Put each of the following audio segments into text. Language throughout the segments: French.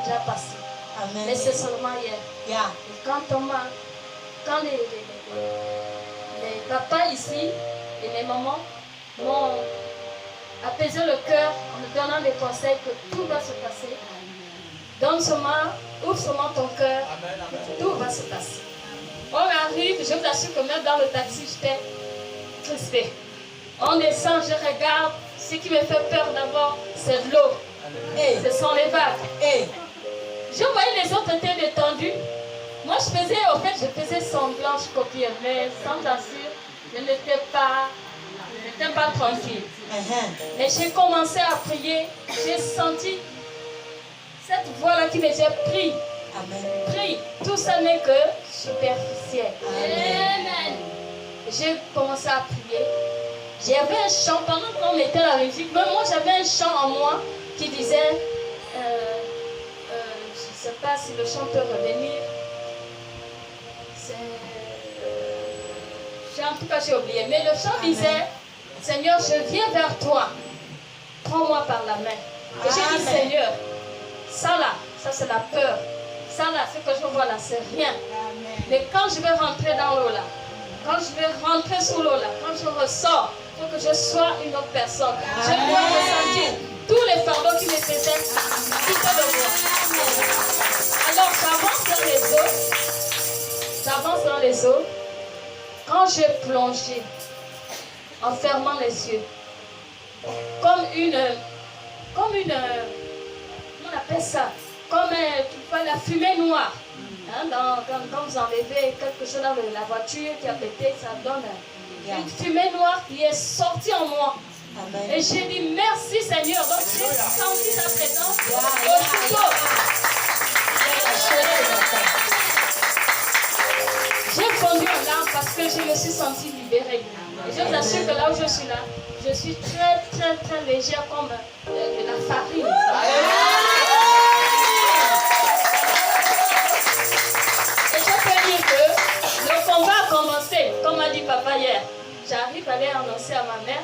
déjà passé. Amen. Mais c'est seulement hier. Yeah. Et quand les papas ici et les mamans m'ont apaisé le cœur en me donnant des conseils que tout va se passer. Donne seulement, ouvre seulement ton cœur, tout va se passer. On arrive, je vous assure que même dans le taxi, j'étais crispée. On descend, je regarde, ce qui me fait peur d'abord, c'est de l'eau. Ce sont les vagues. Je voyais les autres étaient détendus. Moi, je faisais semblant, je copiais, mais sans assure, je n'étais pas tranquille. Et j'ai commencé à prier, j'ai senti cette voix-là qui me disait prie. Prie. Tout ça n'est que superficiel. Amen. J'ai commencé à prier. J'avais un chant, pendant qu'on mettait la musique, même moi j'avais un chant en moi qui disait, je ne sais pas si le chant peut revenir. En tout cas j'ai oublié, mais le chant disait, Seigneur, je viens vers toi, prends-moi par la main. Et j'ai dit, Seigneur, ça là, ça c'est la peur. Ça là, ce que je vois là, c'est rien. Mais quand je vais rentrer dans l'eau là, quand je vais rentrer sous l'eau là, quand je ressors, il faut que je sois une autre personne. Je dois ressentir tous les fardeaux qui me faisaient quitter de moi. Alors j'avance dans les eaux. Quand j'ai plongé, en fermant les yeux, comme une, comment on appelle ça, comme la fumée noire. Hein, quand vous enlevez quelque chose dans la voiture qui a pété, ça donne une fumée noire qui est sortie en moi. Amen. Et j'ai dit merci Seigneur. Donc j'ai senti ta présence aussitôt. J'ai fondu en larmes parce que je me suis sentie libérée. Et je vous assure que là où je suis là, je suis très très très légère comme de la farine. Et je peux dire que le combat a commencé, comme a dit papa hier. J'arrive à aller annoncer à ma mère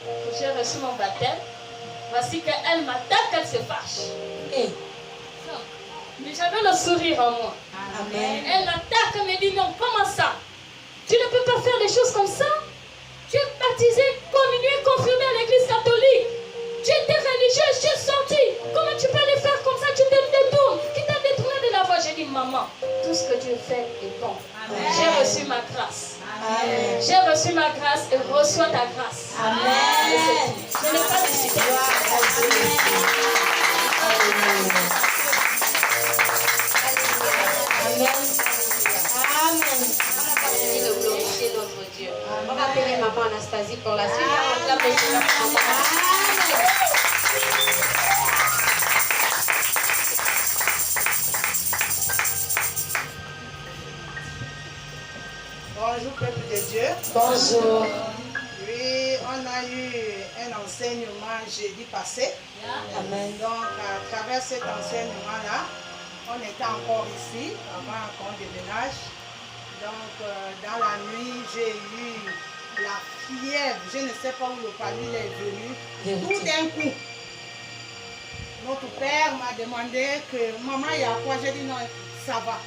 que j'ai reçu mon baptême. Voici qu'elle m'attaque, elle se fâche. Mais j'avais le sourire en moi. Amen. Elle m'attaque, elle me dit non, comment ça? Tu ne peux pas faire des choses comme ça? Tu es baptisé, communié, confirmé à l'église catholique. Tu étais religieuse, tu es sortie. Comment tu peux les faire comme ça? Tu te détournes. Qui t'a détourné de la voie? J'ai dit maman, tout ce que Dieu fait est bon. J'ai reçu ma grâce. Amen. J'ai reçu ma grâce et reçois ta grâce. Amen. Je n'ai pas décidé. On va appeler maman Anastasie pour la suite. On va appeler maman. Bonjour peuple de Dieu. Bonjour. Oui, on a eu un enseignement jeudi passé. Amen. Donc à travers cet enseignement-là, on était encore ici avant qu'on déménage. Donc dans la nuit, j'ai eu la fièvre. Je ne sais pas où le palu est venu. Tout d'un coup, notre père m'a demandé que maman, il y a quoi? J'ai dit non, ça va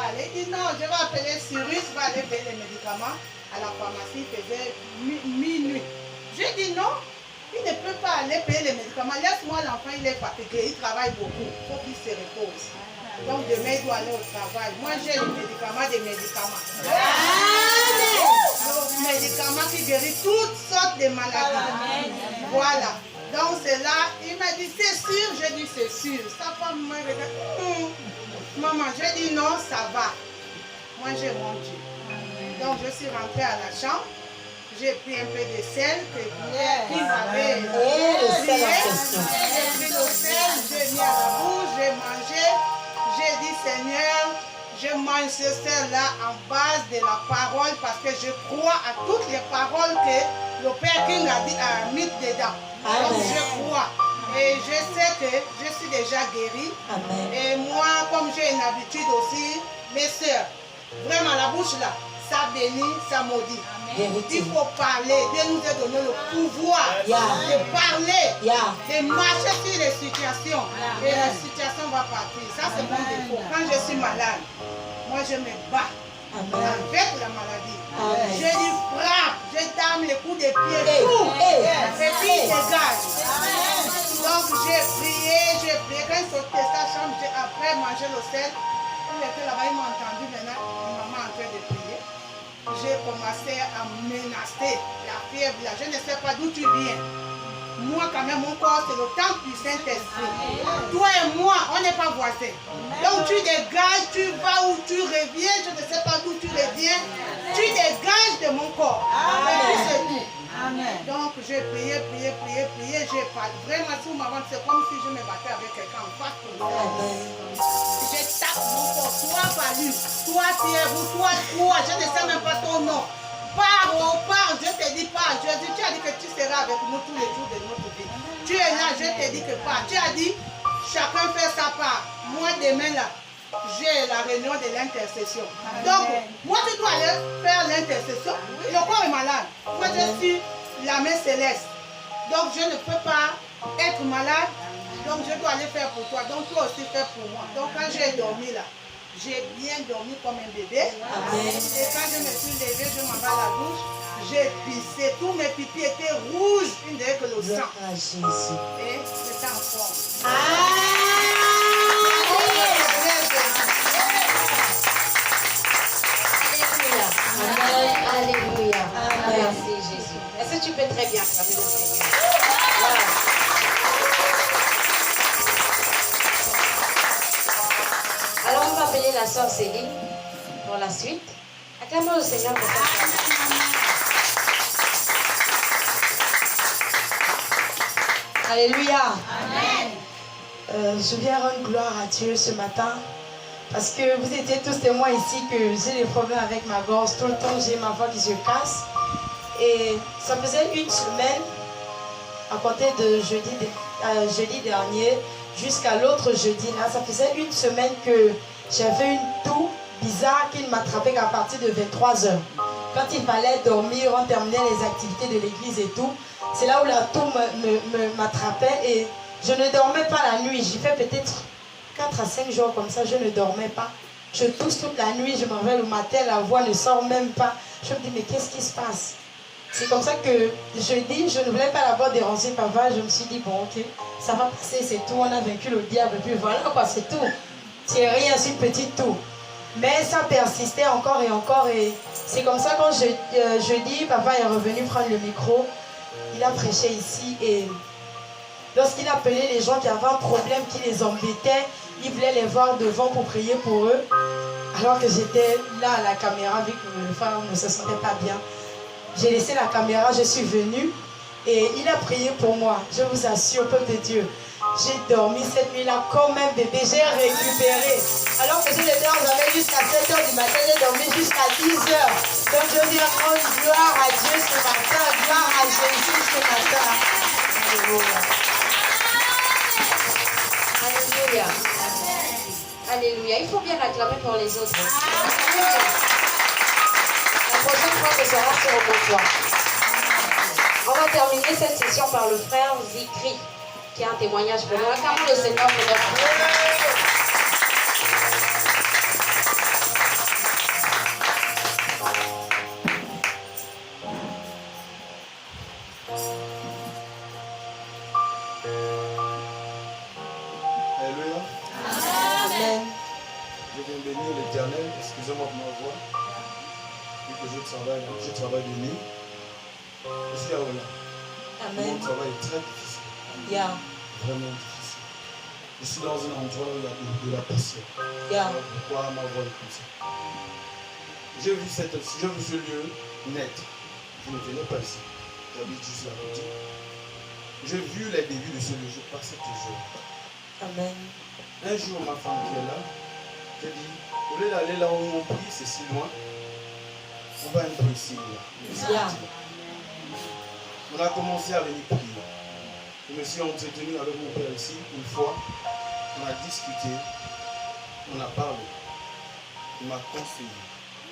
aller. Il dit non, je vais appeler Cyrus, va aller payer les médicaments à la pharmacie. Il faisait minuit. J'ai dit non, il ne peut pas aller payer les médicaments. Laisse-moi l'enfant, il est fatigué, il travaille beaucoup. Il faut qu'il se repose. Donc demain, il doit aller au travail. Moi, j'ai les médicaments, des médicaments. Les médicaments qui guérissent toutes sortes de maladies. Voilà. Donc c'est là, il m'a dit, c'est sûr? J'ai dit, c'est sûr. Sa femme m'a regardé. Maman, j'ai dit non, ça va. Moi, j'ai mon Dieu. Donc je suis rentrée à la chambre. J'ai pris un peu de sel qui m'avait prié. J'ai pris le sel, j'ai mis à la bouche, j'ai mangé. J'ai dit, Seigneur, je mange ce sel-là en base de la parole parce que je crois à toutes les paroles que le Père King a mis dedans. Donc je crois. Et je sais que je suis déjà guérie. Amen. Et moi, comme j'ai une habitude aussi, mes soeurs, vraiment la bouche là, ça bénit, ça maudit. Il faut parler. Dieu nous a donné le pouvoir de parler, de marcher sur les situations. Et la situation va partir. Ça, c'est mon défaut. Quand je suis malade, moi, je me bats avec la maladie. Je lui frappe, je dame les coups de pied, tout. Et puis, il dégage. Donc, j'ai prié. Quand il sortait de sa chambre, j'ai après mangé le sel. Il était là-bas, il m'a entendu maintenant, maman en train de prier. J'ai commencé à menacer la fièvre là. Je ne sais pas d'où tu viens. Moi, quand même, mon corps, c'est le temple du Saint-Esprit. Toi et moi, on n'est pas voisins. Donc, tu dégages, tu vas où tu reviens. Je ne sais pas d'où tu reviens. Tu dégages de mon corps. C'est tout. Donc, j'ai prié. J'ai parlé. Vraiment, sous ma vente, c'est comme si je me battais avec quelqu'un en face. Je tape mon corps. Toi, Palu, toi, Pierre, toi, je ne sais même pas ton nom. Pars, je te dis pas. Tu as dit que tu seras avec nous tous les jours de notre vie. Tu es là, je te dis que pas. Tu as dit, chacun fait sa part. Moi, demain, là, j'ai la réunion de l'intercession. Donc, moi, tu dois aller faire l'intercession. Le corps est malade. Moi, je suis la main céleste. Donc, je ne peux pas être malade. Donc, je dois aller faire pour toi. Donc, toi aussi, fais pour moi. Donc, quand j'ai dormi, là, j'ai bien dormi comme un bébé. Amen. Et quand je me suis levée, je m'en vais à la douche. J'ai pissé. Tous mes pipis étaient rouges. Une derrière que le sang. Et j'étais en forme. Alléluia. Merci Jésus. Est-ce que tu peux très bien acclamer le Seigneur? Voilà. Alors on va appeler la sœur Céline pour la suite. Acclamons le Seigneur pour ça. Alléluia. Amen. Je viens rendre gloire à Dieu ce matin parce que vous étiez tous témoins ici que j'ai des problèmes avec ma gorge. Tout le temps, j'ai ma voix qui se casse. Et ça faisait une semaine, à compter de jeudi dernier jusqu'à l'autre jeudi. Là, ça faisait une semaine que j'avais une toux bizarre qui ne m'attrapait qu'à partir de 23h. Quand il fallait dormir, on terminait les activités de l'église et tout. C'est là où la toux m'attrapait et je ne dormais pas la nuit. J'ai fait peut-être 4 à 5 jours comme ça, je ne dormais pas. Je tousse toute la nuit, je me réveille le matin, la voix ne sort même pas. Je me dis, mais qu'est-ce qui se passe? C'est comme ça que je dis, je ne voulais pas l'avoir dérangé, papa. Je me suis dit, bon, ok, ça va passer, c'est tout. On a vaincu le diable, puis voilà, quoi, c'est tout. C'est rien, c'est une petite toux. Mais ça persistait encore et encore. Et c'est comme ça, quand jeudi, papa est revenu prendre le micro. Il a prêché ici et lorsqu'il appelait les gens qui avaient un problème qui les embêtait, il voulait les voir devant pour prier pour eux. Alors que j'étais là à la caméra, vu que le frère ne se sentait pas bien. J'ai laissé la caméra, je suis venue et il a prié pour moi. Je vous assure, peuple de Dieu, j'ai dormi cette nuit-là comme un bébé, j'ai récupéré. Alors que je devais en dormir jusqu'à 7h du matin, j'ai dormi jusqu'à 10h. Donc je veux rendre gloire à Dieu ce matin, gloire à Jésus ce matin. Alléluia. Alléluia. Il faut bien acclamer pour les autres. La prochaine fois, ce sera sur le comptoir. On va terminer cette session par le frère Zikri, qui a un témoignage pour nous. Acclamons le Seigneur pour notre frère. Alléluia. Amen. Je viens bénir l'Éternel. Excusez-moi pour ma voix. Vu que je travaille de nuit. Je suis à Ola. Mon travail est très difficile. Vraiment difficile. Je suis dans un endroit où il y a de la poussière. Pourquoi ma voix est comme ça? J'ai vu ce lieu net. Je ne venais pas ici. J'habite juste là. J'ai vu les débuts de ce lieu. Je passais toujours. Amen. Un jour, ma femme qui est là, j'ai dit, au lieu d'aller là où on prie, c'est si loin, on va un peu ici. Là. On a commencé à venir prier. Je me suis entretenu avec mon père ici une fois. On a discuté, on a parlé. Il m'a conseillé.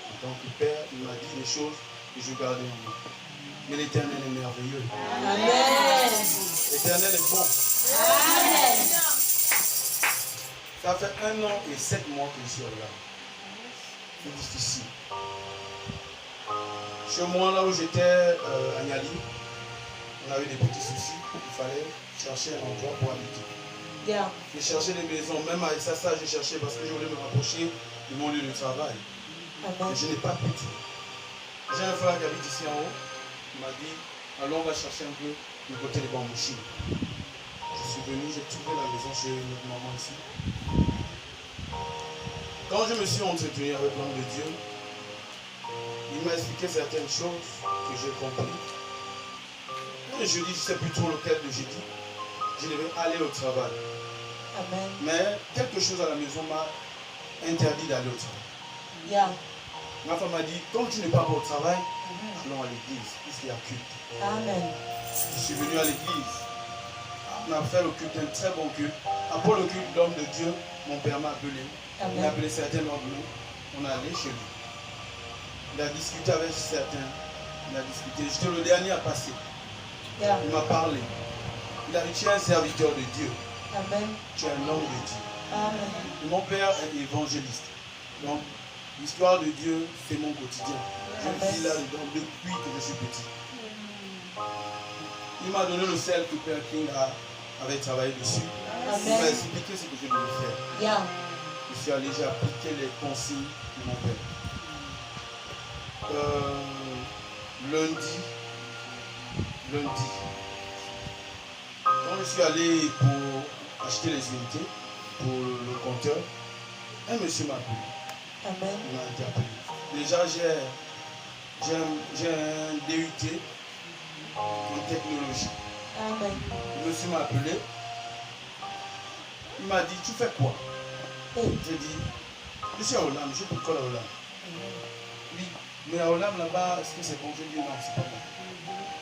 En tant que père, il m'a dit des choses que je gardais en moi. Mais l'Éternel est merveilleux. Amen. L'Éternel est bon. Amen. Ça fait 1 an et 7 mois que je suis là. C'est difficile. Chez moi, là où j'étais, à Niali, on avait des petits soucis. Il fallait chercher un endroit pour habiter. Yeah. J'ai cherché des maisons, même avec ça, j'ai cherché parce que je voulais me rapprocher de mon lieu de travail. Amen. Et je n'ai pas pu tout. J'ai un frère qui habite ici en haut. Il m'a dit, allons, on va chercher un peu du côté des Bambouchines. Je suis venu, j'ai trouvé la maison chez notre maman ici. Quand je me suis entretenu avec l'homme de Dieu, il m'a expliqué certaines choses que j'ai compris. Et je dis, je ne sais plus trop lequel de jeudi. Je devais aller au travail. Amen. Mais quelque chose à la maison m'a interdit d'aller au travail. Yeah. Ma femme m'a dit, comme tu n'es pas au travail, allons à l'église, puisqu'il y a culte. Amen. Je suis venu à l'église. On a fait le culte, un très bon culte. Après le culte d'homme de Dieu, mon père m'a appelé. Amen. Il a appelé certains d'entre nous. On est allé chez lui. Il a discuté avec certains. Il a discuté. J'étais le dernier à passer. Yeah. Il m'a parlé. Il a dit, tu es un serviteur de Dieu. Amen. Tu es un homme de Dieu. Amen. Et mon père est évangéliste. Donc, l'histoire de Dieu, c'est mon quotidien. Je vis là-dedans depuis que je suis petit. Il m'a donné le sel que Père King avait travaillé dessus. Amen. Il m'a expliqué ce que je devais faire. Yeah. Je suis allé, j'ai appliqué les consignes de mon père. Lundi, quand je suis allé pour acheter les unités pour le compteur, un monsieur m'a appelé. Amen. Il m'a interpellé. Déjà, j'ai un DUT en technologie. Amen. Le monsieur m'a appelé. Il m'a dit, tu fais quoi? Hey. J'ai dit, je suis à Olam, je suis pour quoi à Olam? Oui, mais à Olam là-bas, est-ce que c'est bon? Je dis non, c'est pas bon.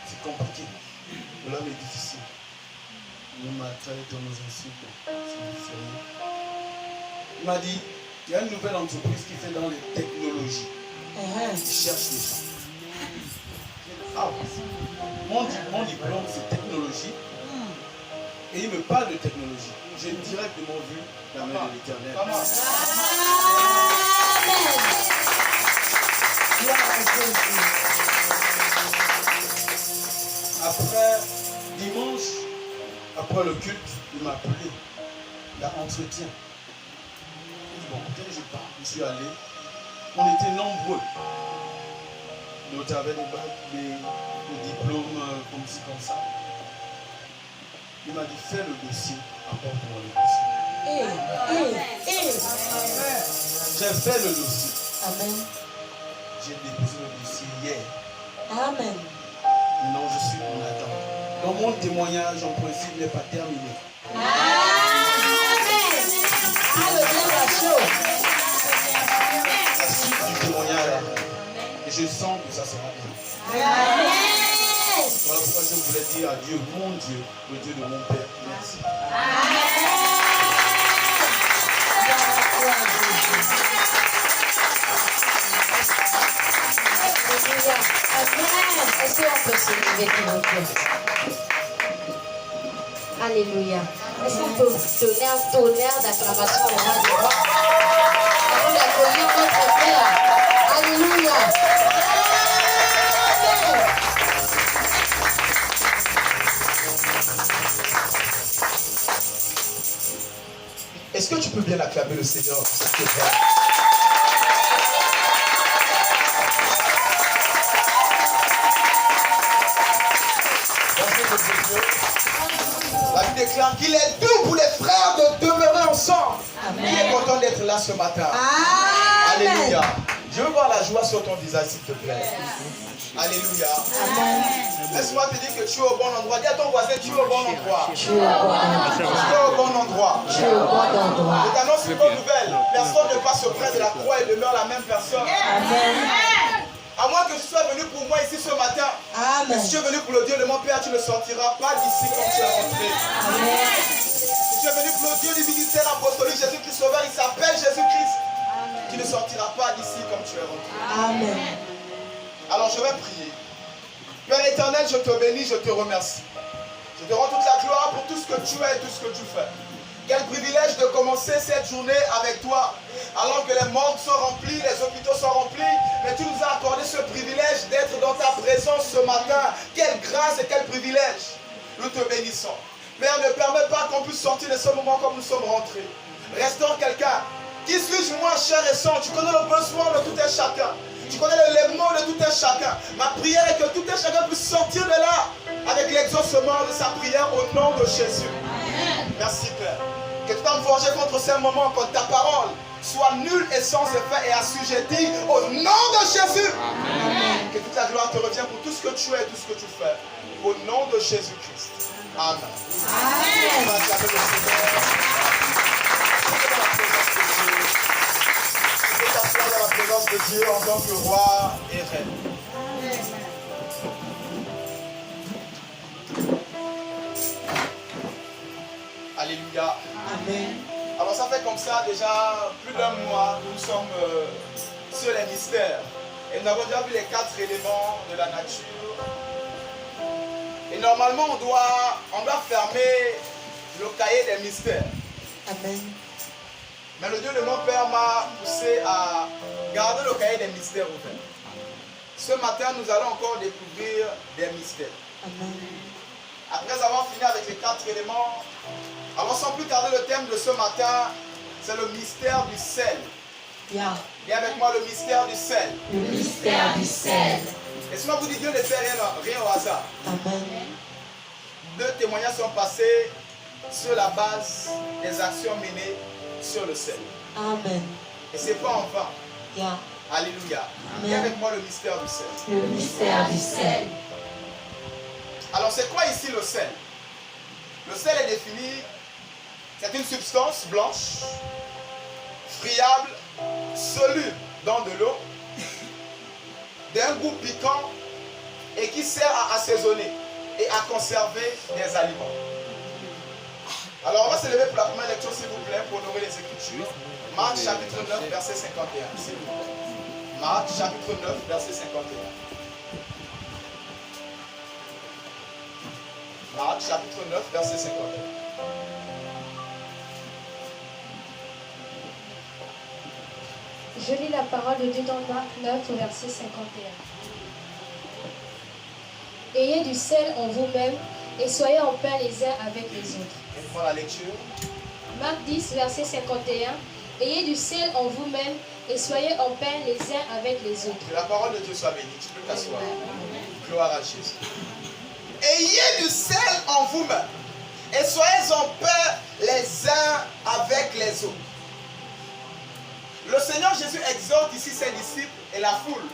C'est compliqué. Olam est difficile. Il m'a traité dans nos insultes. C'est difficile. Il m'a dit, il y a une nouvelle entreprise qui fait dans les technologies. Il cherche les gens. Ah, mon diplôme, c'est technologie. Et il me parle de technologie. J'ai directement vu la main de l'Éternel. Après, dimanche, après le culte, il m'a appelé. Il a entretien. Il dit, bon, quand je pars, je suis allé. On était nombreux. D'autres avaient des diplômes comme ci, comme ça. Il m'a dit, fais le dossier, apporte-moi le dossier. J'ai fait le dossier. Amen. J'ai déposé le dossier hier. Amen. Maintenant, je suis en attente. Donc, mon témoignage, en principe, n'est pas terminé. La suite du témoignage, et je sens que ça sera bien. Voilà pourquoi je voulais dire à Dieu, mon Dieu, le Dieu de mon Père, merci. Est-ce qu'on peut se lever s'il vous plaît? Alléluia. Est-ce qu'on peut donner un tonnerre d'acclamation au roi du roi? Avant d'accueillir notre Père. Alléluia. Est-ce que tu peux bien acclamer le Seigneur, s'il te plaît? La Bible déclare qu'il est doux pour les frères de demeurer ensemble. Amen. Il est content d'être là ce matin. Amen. Alléluia. Je veux voir la joie sur ton visage, s'il te plaît. Alléluia. Laisse-moi te dire que tu es au bon endroit. Dis à ton voisin, tu es au bon endroit. Tu es au bon endroit. Tu es au bon endroit. Tu es au bon endroit. Je t'annonce une bonne nouvelle. Personne ne passe auprès de la croix et demeure la même personne. Amen. À moins que tu sois venu pour moi ici ce matin. Mais si tu es venu pour le Dieu de mon Père, tu ne sortiras pas d'ici comme tu es rentré. Si tu es venu pour le Dieu du ministère apostolique, Jésus-Christ Sauveur, il s'appelle Jésus-Christ. Tu ne sortiras pas d'ici comme tu es rentré. Amen. Alors je vais prier. Père éternel, je te bénis, je te remercie. Je te rends toute la gloire pour tout ce que tu es et tout ce que tu fais. Quel privilège de commencer cette journée avec toi. Alors que les morgues sont remplies, les hôpitaux sont remplis, mais tu nous as accordé ce privilège d'être dans ta présence ce matin. Quelle grâce et quel privilège. Nous te bénissons. Père, ne permets pas qu'on puisse sortir de ce moment comme nous sommes rentrés. Restons quelqu'un. Qui suis-je moi, cher et sang? Tu connais le besoin de tout un chacun. Tu connais les mots de tout un chacun. Ma prière est que tout un chacun puisse sortir de là avec l'exaucement de sa prière au nom de Jésus. Amen. Merci Père. Que tu t'en forges contre ces moments, que ta parole soit nulle et sans effet et assujettie au nom de Jésus. Amen. Que toute la gloire te revienne pour tout ce que tu es et tout ce que tu fais. Au nom de Jésus-Christ. Amen. Amen. On va acclamer le Seigneur. Tu peux t'asseoir dans la présence de Dieu en tant que roi et reine. Alléluia. Amen. Alors ça fait comme ça déjà plus d'un mois que nous sommes sur les mystères. Et nous avons déjà vu les 4 éléments de la nature. Et normalement on doit fermer le cahier des mystères. Amen. Mais le Dieu de mon Père m'a poussé à garder le cahier des mystères ouvert. Ce matin nous allons encore découvrir des mystères. Amen. Après avoir fini avec les 4 éléments, alors sans plus tarder, le thème de ce matin, c'est le mystère du sel. Yeah. Viens avec moi, le mystère du sel. Le mystère du sel. Laissez-moi vous dire, Dieu ne fait rien au hasard. Amen. 2 témoignages sont passés sur la base des actions menées sur le sel. Amen. Et ce n'est pas en vain. Yeah. Alléluia. Viens avec moi, le mystère du sel. Le mystère du sel. Alors c'est quoi ici le sel? Le sel est défini, c'est une substance blanche, friable, soluble dans de l'eau, d'un goût piquant et qui sert à assaisonner et à conserver des aliments. Alors on va se lever pour la première lecture s'il vous plaît pour honorer les Écritures. Marc chapitre 9 verset 51 s'il vous plaît. Marc chapitre 9 verset 51. Marc chapitre 9 verset 51. Je lis la parole de Dieu dans Marc 9 verset 51. Ayez du sel en vous-même et soyez en paix les uns avec les autres. Et pour la lecture. Marc 10 verset 51. Ayez du sel en vous-même et soyez en paix les uns avec les autres. Que la parole de Dieu soit bénie. Tu peux t'asseoir. Gloire à Jésus. Ayez du sel en vous-même et soyez en paix les uns avec les autres. Le Seigneur Jésus exhorte ici ses disciples et la foule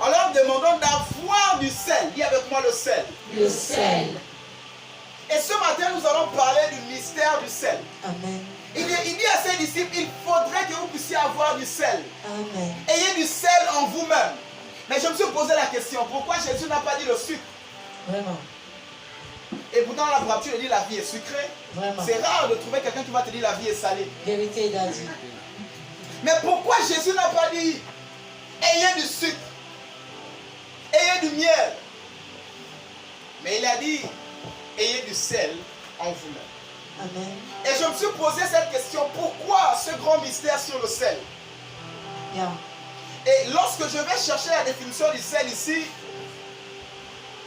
en leur demandant d'avoir du sel. Dis avec moi le sel. Le sel. Et ce matin, nous allons parler du mystère du sel. Amen. Il dit à ses disciples, il faudrait que vous puissiez avoir du sel. Amen. Ayez du sel en vous-même. Mais je me suis posé la question, pourquoi Jésus n'a pas dit le sucre? Vraiment. Et pourtant, la rapture, il dit la vie est sucrée. C'est rare de trouver quelqu'un qui va te dire la vie est salée. Vérité, il a dit. Mais pourquoi Jésus n'a pas dit ayez du sucre, ayez du miel? Mais il a dit ayez du sel en vous-même. Amen. Et je me suis posé cette question, pourquoi ce grand mystère sur le sel? Yeah. Et lorsque je vais chercher la définition du sel ici,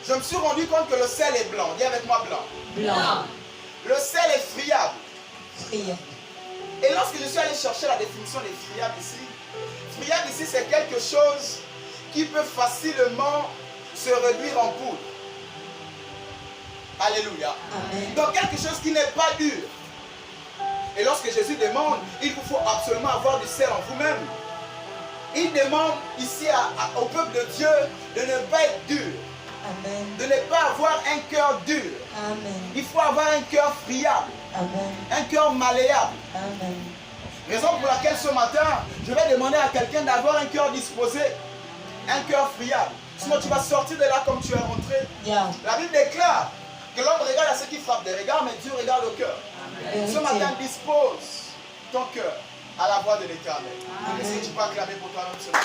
je me suis rendu compte que le sel est blanc. Dis avec moi blanc. Blanc. Le sel est friable. Friable. Et lorsque je suis allé chercher la définition des friables ici c'est quelque chose qui peut facilement se réduire en poudre. Alléluia. Amen. Donc quelque chose qui n'est pas dur. Et lorsque Jésus demande, il vous faut absolument avoir du sel en vous-même. Il demande ici au peuple de Dieu de ne pas être dur. Amen. De ne pas avoir un cœur dur. Amen. Il faut avoir un cœur friable. Amen. Un cœur malléable. Amen. Raison pour laquelle ce matin, je vais demander à quelqu'un d'avoir un cœur disposé, un cœur friable. Sinon tu vas sortir de là comme tu es rentré. Yeah. La Bible déclare que l'homme regarde à ceux qui frappent des regards, mais Dieu regarde au cœur. Ce matin, dispose ton cœur à la voix de l'Éternel. Est-ce que tu peux acclamer pour toi-même ce matin?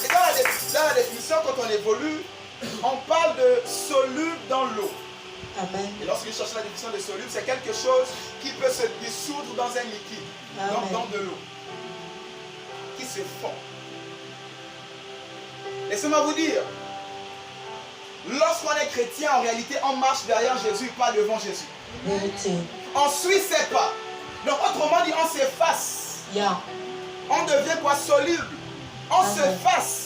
Et dans la définition, quand on évolue, on parle de soluble dans l'eau. Amen. Et lorsque je cherche la définition de soluble, c'est quelque chose qui peut se dissoudre dans un liquide, donc dans de l'eau, qui se fond. Laissez-moi vous dire, lorsqu'on est chrétien, en réalité, on marche derrière Jésus, pas devant Jésus. Vérité. On suit ses pas. Donc, autrement dit, on s'efface. Yeah. On devient quoi? Soluble. On s'efface.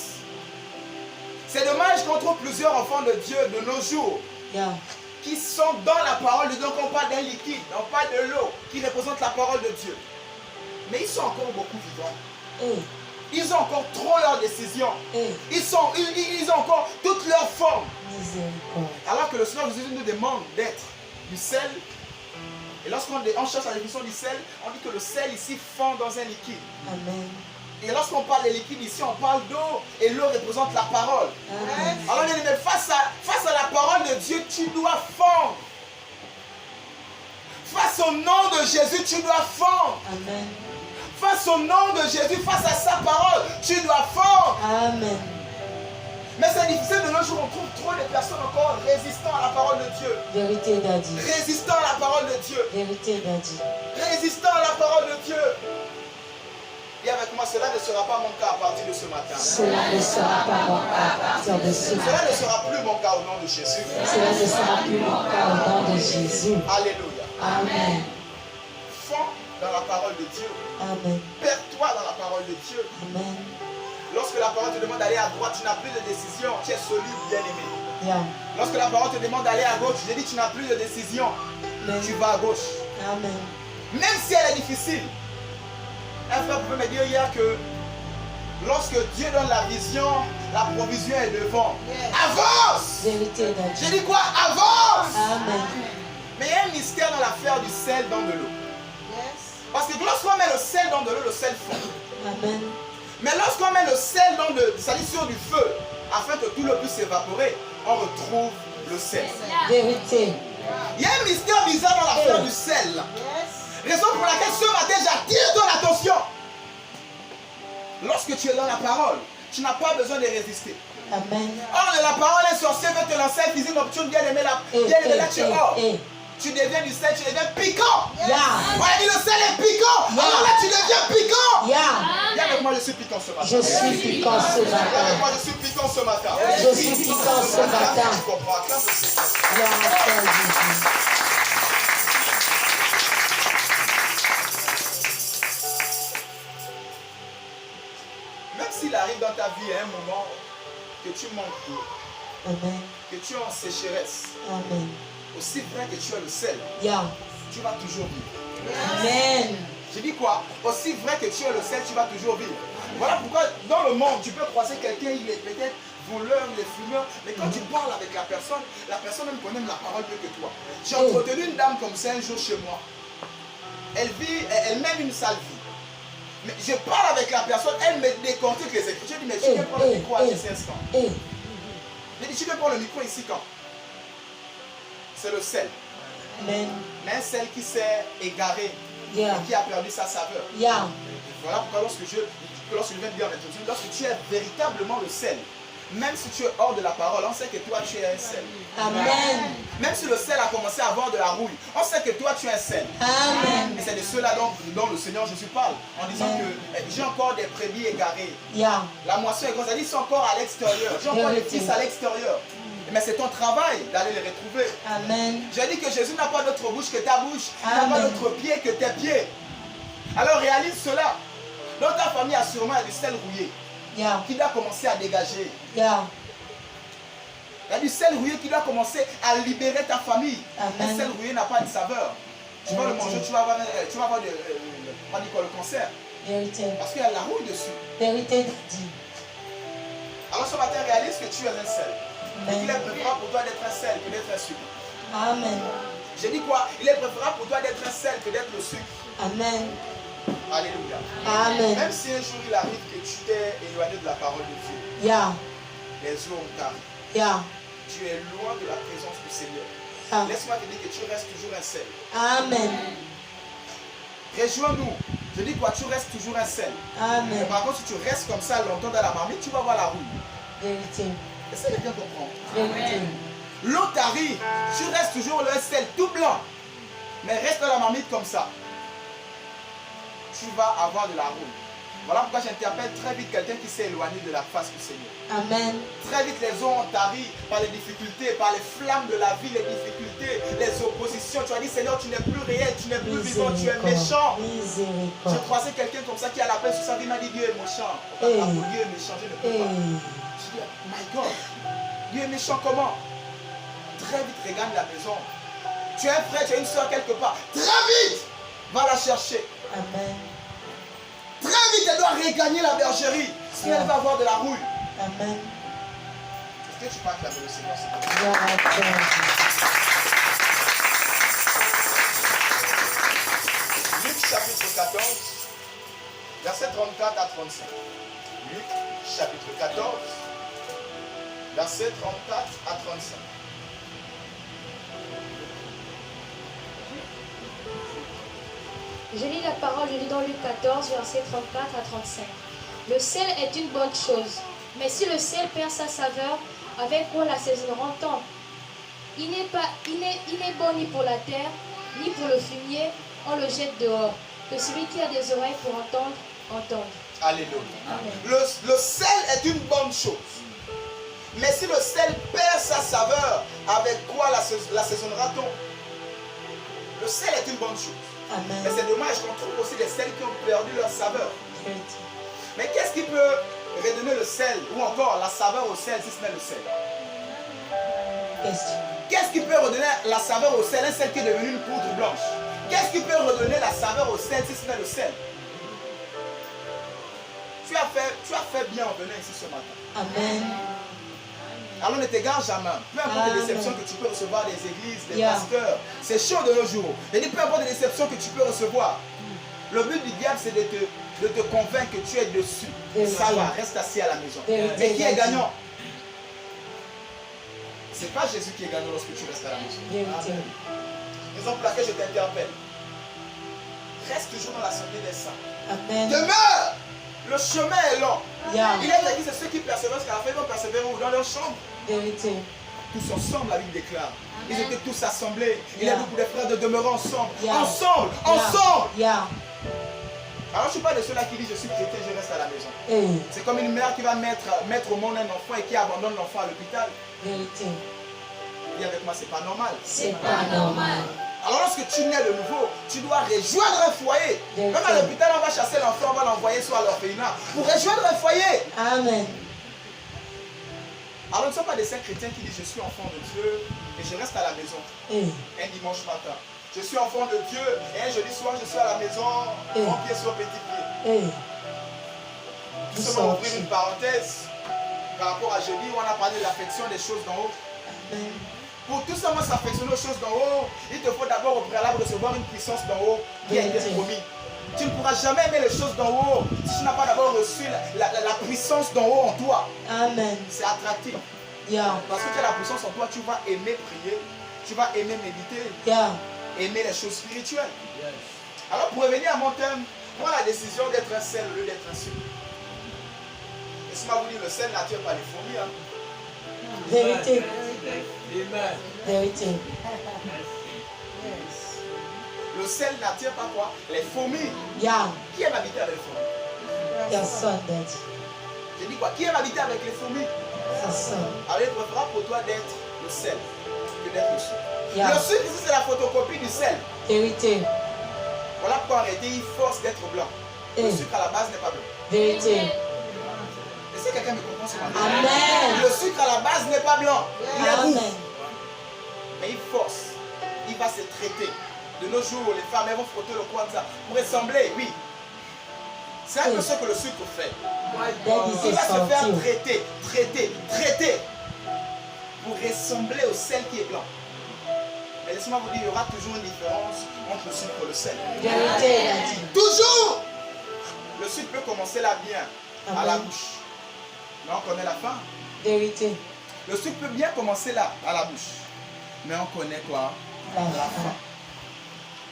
C'est dommage qu'on trouve plusieurs enfants de Dieu de nos jours qui sont dans la parole de Dieu. Donc, on parle d'un liquide, on parle de l'eau qui représente la parole de Dieu. Mais ils sont encore beaucoup vivants. Ils ont encore trop leurs décisions. Ils ont encore toutes leurs formes. Alors que le Seigneur Jésus nous demande d'être du sel. Et lorsqu'on cherche la définition du sel, on dit que le sel ici fond dans un liquide. Amen. Et lorsqu'on parle de liquide ici, on parle d'eau. Et l'eau représente la parole. Amen. Alors face à la parole de Dieu, tu dois fondre. Face au nom de Jésus, tu dois fondre. Amen. Face au nom de Jésus, face à sa parole, tu dois fondre. Amen. Mais c'est difficile de nos jours, on trouve trop de personnes encore résistant à la parole de Dieu. Vérité d'Adi. Résistant à la parole de Dieu. Vérité d'Adi. Résistant à la parole de Dieu. Et avec moi, cela ne sera pas mon cas à partir de ce matin. Cela ne sera pas mon cas à partir de ce matin. Cela ne sera plus mon cas au nom de Jésus. Cela ne sera plus mon cas au nom de Jésus. Alléluia. Amen. Fonds dans la parole de Dieu. Amen. Perds-toi dans la parole de Dieu. Amen. Lorsque la parole te demande d'aller à droite, tu n'as plus de décision. Tu es soluble, bien-aimé. Yeah. Lorsque la parole te demande d'aller à gauche, je dis tu n'as plus de décision. Amen. Tu vas à gauche. Amen. Même si elle est difficile. Un frère pouvait me dire hier que lorsque Dieu donne la vision, la provision est devant. Avance! Vérité d'Adi. J'ai dit quoi? Avance! Amen. Mais il y a un mystère dans l'affaire du sel dans de l'eau. Parce que lorsqu'on met le sel dans de l'eau, le sel fond. Amen. Mais lorsqu'on met le sel dans sur du feu, afin que tout le puisse s'évaporer, on retrouve le sel. Vérité. Il y a un mystère bizarre dans l'affaire du sel. Raison pour laquelle ce matin j'attire ton attention. Lorsque tu es dans la parole, tu n'as pas besoin de résister. Amen. Or, de la parole, un sorcier veut te lancer un physique nocturne, bien aimé là, tu es hors. Tu deviens du sel, tu deviens piquant. On a dit le sel est piquant. Alors là, tu deviens piquant. Viens avec moi, je suis piquant ce matin. Je suis piquant ce Viens avec matin. moi, je suis piquant ce matin. Je suis piquant ce matin. Tu comprends? Acclame le Seigneur. Gloire à toi, Jésus. Même s'il arrive dans ta vie à un moment que tu manques d'eau, Amen. que tu es en sécheresse, Amen. aussi vrai que tu as le sel, Yeah. tu vas toujours vivre. Amen. Je dis quoi? Aussi vrai que tu as le sel, tu vas toujours vivre. Voilà pourquoi dans le monde, tu peux croiser quelqu'un, il est peut-être voleur, il est fumeur, mais quand tu parles avec la personne même connaît la parole mieux que toi. J'ai entretenu une dame comme ça un jour chez moi. Elle mène une sale vie. Mais je parle avec la personne, elle me décortique les écritures. Je dis, mais tu viens prendre le micro à cet instant. Je dis, tu viens prendre le micro ici quand? C'est le sel. Amen. Mais un sel qui s'est égaré, et qui a perdu sa saveur. Yeah. Voilà pourquoi lorsque je viens de dire en introduction, lorsque tu es véritablement le sel, même si tu es hors de la parole, on sait que toi tu es un sel. Amen. Même si le sel a commencé à avoir de la rouille, on sait que toi tu es un sel. Amen. Et c'est de ceux-là dont le Seigneur Jésus parle, en disant que j'ai encore des brebis égarées. Yeah. La moisson est grosse, ils sont encore à l'extérieur. J'ai encore des fils à l'extérieur. Mais c'est ton travail d'aller les retrouver. Amen. J'ai dit que Jésus n'a pas d'autre bouche que ta bouche. Il n'a pas Amen. d'autre pied que tes pieds. Alors réalise cela. Dans ta famille, assurément, il y a du sel rouillé qui doit commencer à dégager. Yeah. Il y a du sel rouillé qui doit commencer à libérer ta famille. Amen. Un sel rouillé n'a pas de saveur. Tu vas le manger, tu vas avoir le cancer. Vérité. Parce qu'il y a de la rouille dessus. Vérité dit. Alors ce matin, réalise que tu es un sel. Et qu'il est Amen. préférable pour toi d'être un sel que d'être un sucre. Amen. J'ai dit quoi? Il est préférable pour toi d'être un sel que d'être le sucre. Amen. Alléluia. Amen. Même si un jour il arrive que tu t'es éloigné de la parole de Dieu, Yeah. les eaux ont taré. Yeah. Tu es loin de la présence du Seigneur. Ah. Laisse-moi te dire que tu restes toujours un sel. Amen. Rejoins-nous. Je dis quoi? Tu restes toujours un sel. Mais Amen. par contre, si tu restes comme ça longtemps dans la marmite, tu vas voir la rouille. Vérité. Est-ce que quelqu'un comprend? Vérité. L'eau tarie, tu restes toujours le sel tout blanc. Mais reste dans la marmite comme ça. Tu vas avoir de la rouille. Voilà pourquoi j'interpelle très vite quelqu'un qui s'est éloigné de la face du Seigneur. Amen. Très vite les eaux ont tari par les difficultés, par les flammes de la vie, les difficultés, les oppositions. Tu as dit Seigneur, tu n'es plus réel, tu n'es plus vivant, tu es méchant. J'ai croisé quelqu'un comme ça qui a la paix sur sa vie, il m'a dit Dieu est méchant. Dieu est méchant, je ne peux pas. Je dis, my God, Dieu est méchant comment? Très vite, regarde la maison. Tu as un frère, tu as une soeur quelque part. Très vite, va la chercher. Amen. Très vite, elle doit regagner la bergerie. Sinon, elle va avoir de la rouille. Amen. Est-ce que tu peux acclamer le Seigneur? Luc chapitre 14, verset 34 à 35. Luc chapitre 14, verset 34 à 35. Je lis la parole, je lis dans Luc 14, versets 34 à 35. Le sel est une bonne chose, mais si le sel perd sa saveur, avec quoi l'assaisonnera-t-on? Il n'est bon ni pour la terre, ni pour le fumier, on le jette dehors. Que celui qui a des oreilles pour entendre, entende. Alléluia. Amen. Le sel est une bonne chose. Mais si le sel perd sa saveur, avec quoi l'assaisonnera-t-on? Le sel est une bonne chose. Amen. Mais c'est dommage qu'on trouve aussi des sels qui ont perdu leur saveur. Mais qu'est-ce qui peut redonner le sel ou encore la saveur au sel si ce n'est le sel? Qu'est-ce qui peut redonner la saveur au sel? Un sel qui est devenu une poudre blanche. Qu'est-ce qui peut redonner la saveur au sel si ce n'est le sel? Tu as fait bien en venant ici ce matin. Amen. Alors ne t'égare jamais. Peu importe les déceptions que tu peux recevoir des églises, des pasteurs. C'est chaud de nos jours. Je dis peu importe les déceptions que tu peux recevoir. Le but du diable, c'est de te convaincre que tu es dessus. Ça va, reste assis à la maison. Mais qui est gagnant? Ce n'est pas Jésus qui est gagnant lorsque tu restes à la maison. Raison pour laquelle je t'interpelle. Reste toujours dans la santé des saints. Amen. Demeure. Le chemin est long. Yeah. Il est dit, c'est ceux qui persévèrent jusqu'à la fin, ils vont persévérer dans leur chambre. Vérité. Tous ensemble, la Bible déclare. Ils étaient tous assemblés. Il Yeah. a beaucoup de frères de demeurer ensemble. Yeah. Ensemble, Yeah. ensemble. Yeah. Alors je ne suis pas de ceux-là qui disent je suis chrétien, je reste à la maison. Hey. C'est comme une mère qui va mettre au monde un enfant et qui abandonne l'enfant à l'hôpital. Vérité. Dis avec moi, c'est pas normal. C'est pas normal. Alors lorsque tu nais de nouveau, tu dois rejoindre un foyer. Vérité. Même à l'hôpital, on va chasser l'enfant, on va l'envoyer soit à l'orphelinat pour rejoindre un foyer. Amen. Alors nous ne sommes pas des saints chrétiens qui disent je suis enfant de Dieu et je reste à la maison Hey. un dimanche matin. Je suis enfant de Dieu et un jeudi soir je suis à la maison, mon pied sur petit pied. Hey. Nous sommes ouvrir une parenthèse par rapport à jeudi où on a parlé de l'affection des choses d'en haut. Amen. Pour tout simplement s'affectionner aux choses d'en haut, il te faut d'abord au préalable recevoir une puissance d'en haut qui a été promise. Tu ne pourras jamais aimer les choses d'en haut si tu n'as pas d'abord reçu la puissance d'en haut en toi. Amen. C'est attractif. Yeah. Parce que tu as la puissance en toi, tu vas aimer prier, tu vas aimer méditer, Yeah. aimer les choses spirituelles. Alors pour revenir à mon thème, prends la décision d'être un sel au lieu d'être un sucre. Laissez-moi vous dire, le sel n'attire pas les fourmis. Hein. Vérité. Amen. Vérité. Le sel n'attire pas quoi? Les fourmis. Yeah. Qui aime habiter avec les fourmis? Personne, Daddy. J'ai dit quoi? Qui aime habiter avec les fourmis? Personne. Alors il est préférable pour toi d'être le sel que d'être le sucre. Yeah. Le sucre ici c'est la photocopie du sel. Vérité. Voilà pourquoi en réalité il force d'être blanc. Le Hey. sucre à la base n'est pas blanc. Vérité. Est-ce que quelqu'un me comprend ce matin? Amen. Le sucre à la base n'est pas blanc. Il est rouge. Amen. Mais il force. Il va se traiter. De nos jours, les femmes elles vont frotter le coin de ça pour ressembler, oui. C'est un peu ce que le sucre fait. Daddy, Il va c'est se faire sorti. traiter pour ressembler au sel qui est blanc. Mais laissez-moi vous dire, il y aura toujours une différence entre le sucre et le sel. Vérité, Daddy. Toujours! Le sucre peut commencer là bien, à la Amen. bouche. Mais on connaît la fin. Vérité. Le sucre peut bien commencer là, à la bouche. Mais on connaît quoi? La La fin. fin.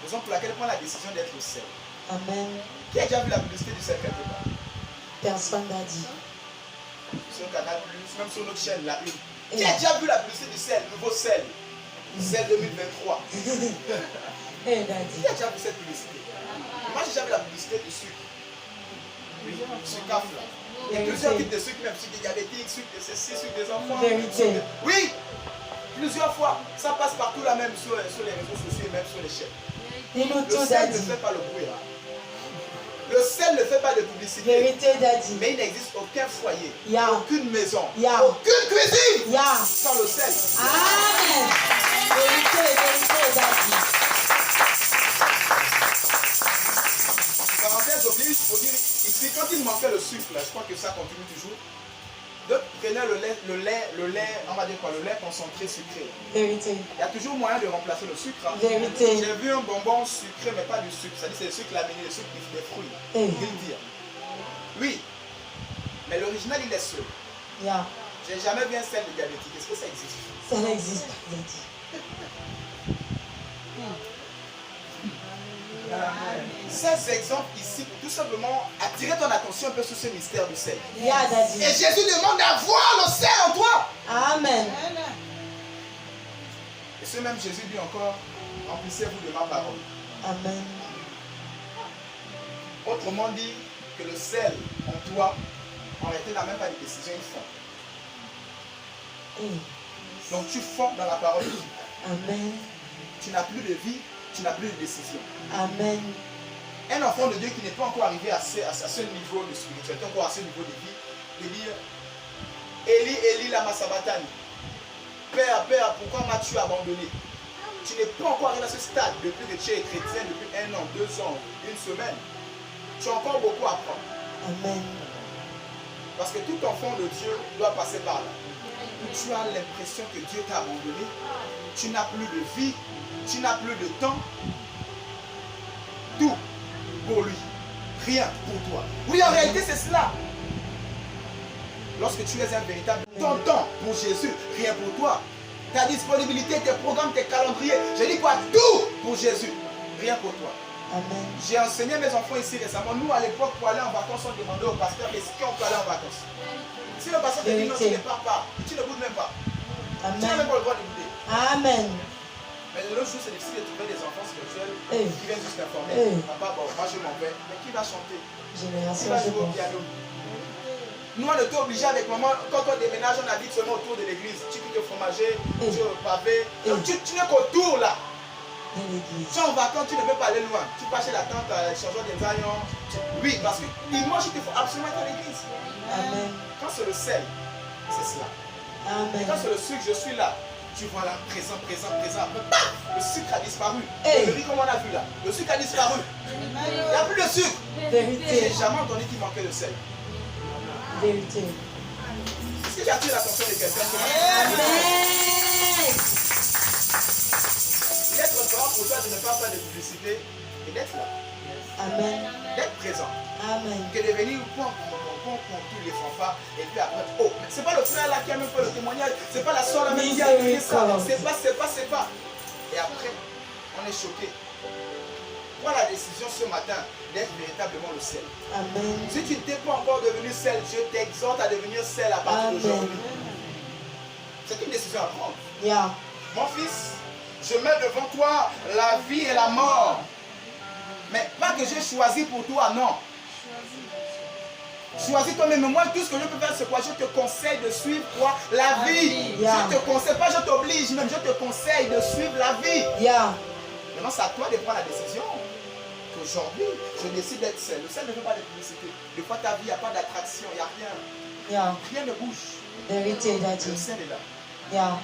Raison pour laquelle prend la décision d'être le sel. Amen. Qui a déjà vu la publicité du sel quelque part? Personne, Daddy. sur Canal+, même sur notre chaîne, la une. Qui a déjà vu la publicité du sel, nouveau sel? Sel 2023. Qui a déjà vu cette publicité? Moi, j'ai déjà vu la publicité du sucre. Oui, sucre là. Il y a plusieurs types de sucre, même sucre diabétique, sucre de ceci, sucre des enfants. Oui, plusieurs fois. Ça passe partout là même sur les réseaux sociaux et même sur les chaînes. Le sel ne fait pas le bruit. Hein. Le sel ne fait pas de publicité. Mais il n'existe aucun foyer, aucune maison, aucune cuisine sans le sel. Amen. Vérité, daddy. Parenthèse oblige, il faut dire ici, quand il manquait le sucre, là, je crois que ça continue toujours. D'autres prenaient le lait, on va dire quoi, le lait concentré sucré. Vérité. Il y a toujours moyen de remplacer le sucre. Hein. Vérité. J'ai vu un bonbon sucré, mais pas du sucre. C'est-à-dire c'est le sucre laminé, le sucre des fruits. Dire. Oui. Mais l'original, il est seul. J'ai jamais vu un sel de diabétique. Est-ce que ça existe? Ça n'existe pas. Ces exemples ici pour tout simplement attirer ton attention un peu sur ce mystère du sel. Daddy. Et Jésus demande d'avoir le sel en toi. Amen. Et ce même Jésus dit encore, remplissez-vous de ma parole. Amen. Autrement dit, que le sel en toi, en réalité, n'a même pas de décision, il fond. Donc tu fonds dans la parole de Dieu. Amen. Tu n'as plus de vie, tu n'as plus de décision. Amen. Un enfant de Dieu qui n'est pas encore arrivé à ce niveau de spiritualité, encore à ce niveau de vie, de dire Eli, Eli, lama sabachthani. Père, Père, pourquoi m'as-tu abandonné? Tu n'es pas encore arrivé à ce stade depuis que tu es chrétien, depuis 1 an, 2 ans, 1 semaine. Tu as encore beaucoup à apprendre. Amen. Parce que tout enfant de Dieu doit passer par là. Tu as l'impression que Dieu t'a abandonné. Tu n'as plus de vie. Tu n'as plus de temps. Tout pour lui. Rien pour toi. Oui, en réalité, c'est cela. Lorsque tu es un véritable, ton temps pour Jésus, rien pour toi. Ta disponibilité, tes programmes, tes calendriers. Je dis quoi? Tout pour Jésus, rien pour toi. Amen. J'ai enseigné mes enfants ici récemment. Nous, à l'époque, pour aller en vacances, on demandait au pasteur est-ce qu'on peut aller en vacances. Si le pasteur te dit non, tu ne pars pas, tu ne goûtes même pas. Amen. Tu n'as même pas le droit de goûter. Amen. Mais de l'autre jour, c'est difficile de trouver des enfants spirituels qui viennent juste informer. Papa, bon, moi je m'en vais. Mais qui va chanter? Qui va jouer au piano? Nous, on était obligés avec maman, quand on déménage, on habite seulement autour de l'église. Tu quittes le fromager, tu es au pavé. Donc, tu n'es qu'autour là. Tu es en vacances, tu ne peux pas aller loin. Tu passes chez la tante, changeant des aillons. Oui, parce que dimanche, il te faut absolument être à l'église. Amen. Quand c'est le sel, c'est cela. Amen. Quand c'est le sucre, je suis là. Tu vois là, présent. Après, paf, le sucre a disparu. Le riz, comme on a vu là, le sucre a disparu. Il n'y a plus de sucre. Vérité. J'ai jamais entendu qu'il manquait de sel. Vérité. Est-ce que j'ai attiré l'attention de quelqu'un? Amen. Il est préférable pour toi de ne pas faire de publicité et d'être là. Amen. D'être présent. Amen. Que de venir pour tous les fanfares et puis après, oh, c'est pas le frère là qui a même fait le témoignage, c'est pas la soeur là même qui a fait ça, c'est pas. Et après, on est choqué. Prends la décision ce matin d'être véritablement le sel. Amen. Si tu n'es pas encore devenu sel, je t'exhorte à devenir sel à partir d'aujourd'hui. C'est une décision à prendre. Mon fils, je mets devant toi la vie et la mort. Mais pas que j'ai choisi pour toi, non. Choisis toi-même. Moi, tout ce que je peux faire, c'est quoi? Je te conseille de suivre quoi? La vie. Je te conseille, pas je t'oblige, même je te conseille de suivre la vie. Maintenant, c'est à toi de prendre la décision. Qu'aujourd'hui, je décide d'être seul. Le seul ne fait pas de publicité. Des fois, ta vie, il n'y a pas d'attraction, il n'y a rien. Rien ne bouge. Vérité, Le Daddy. seul est là.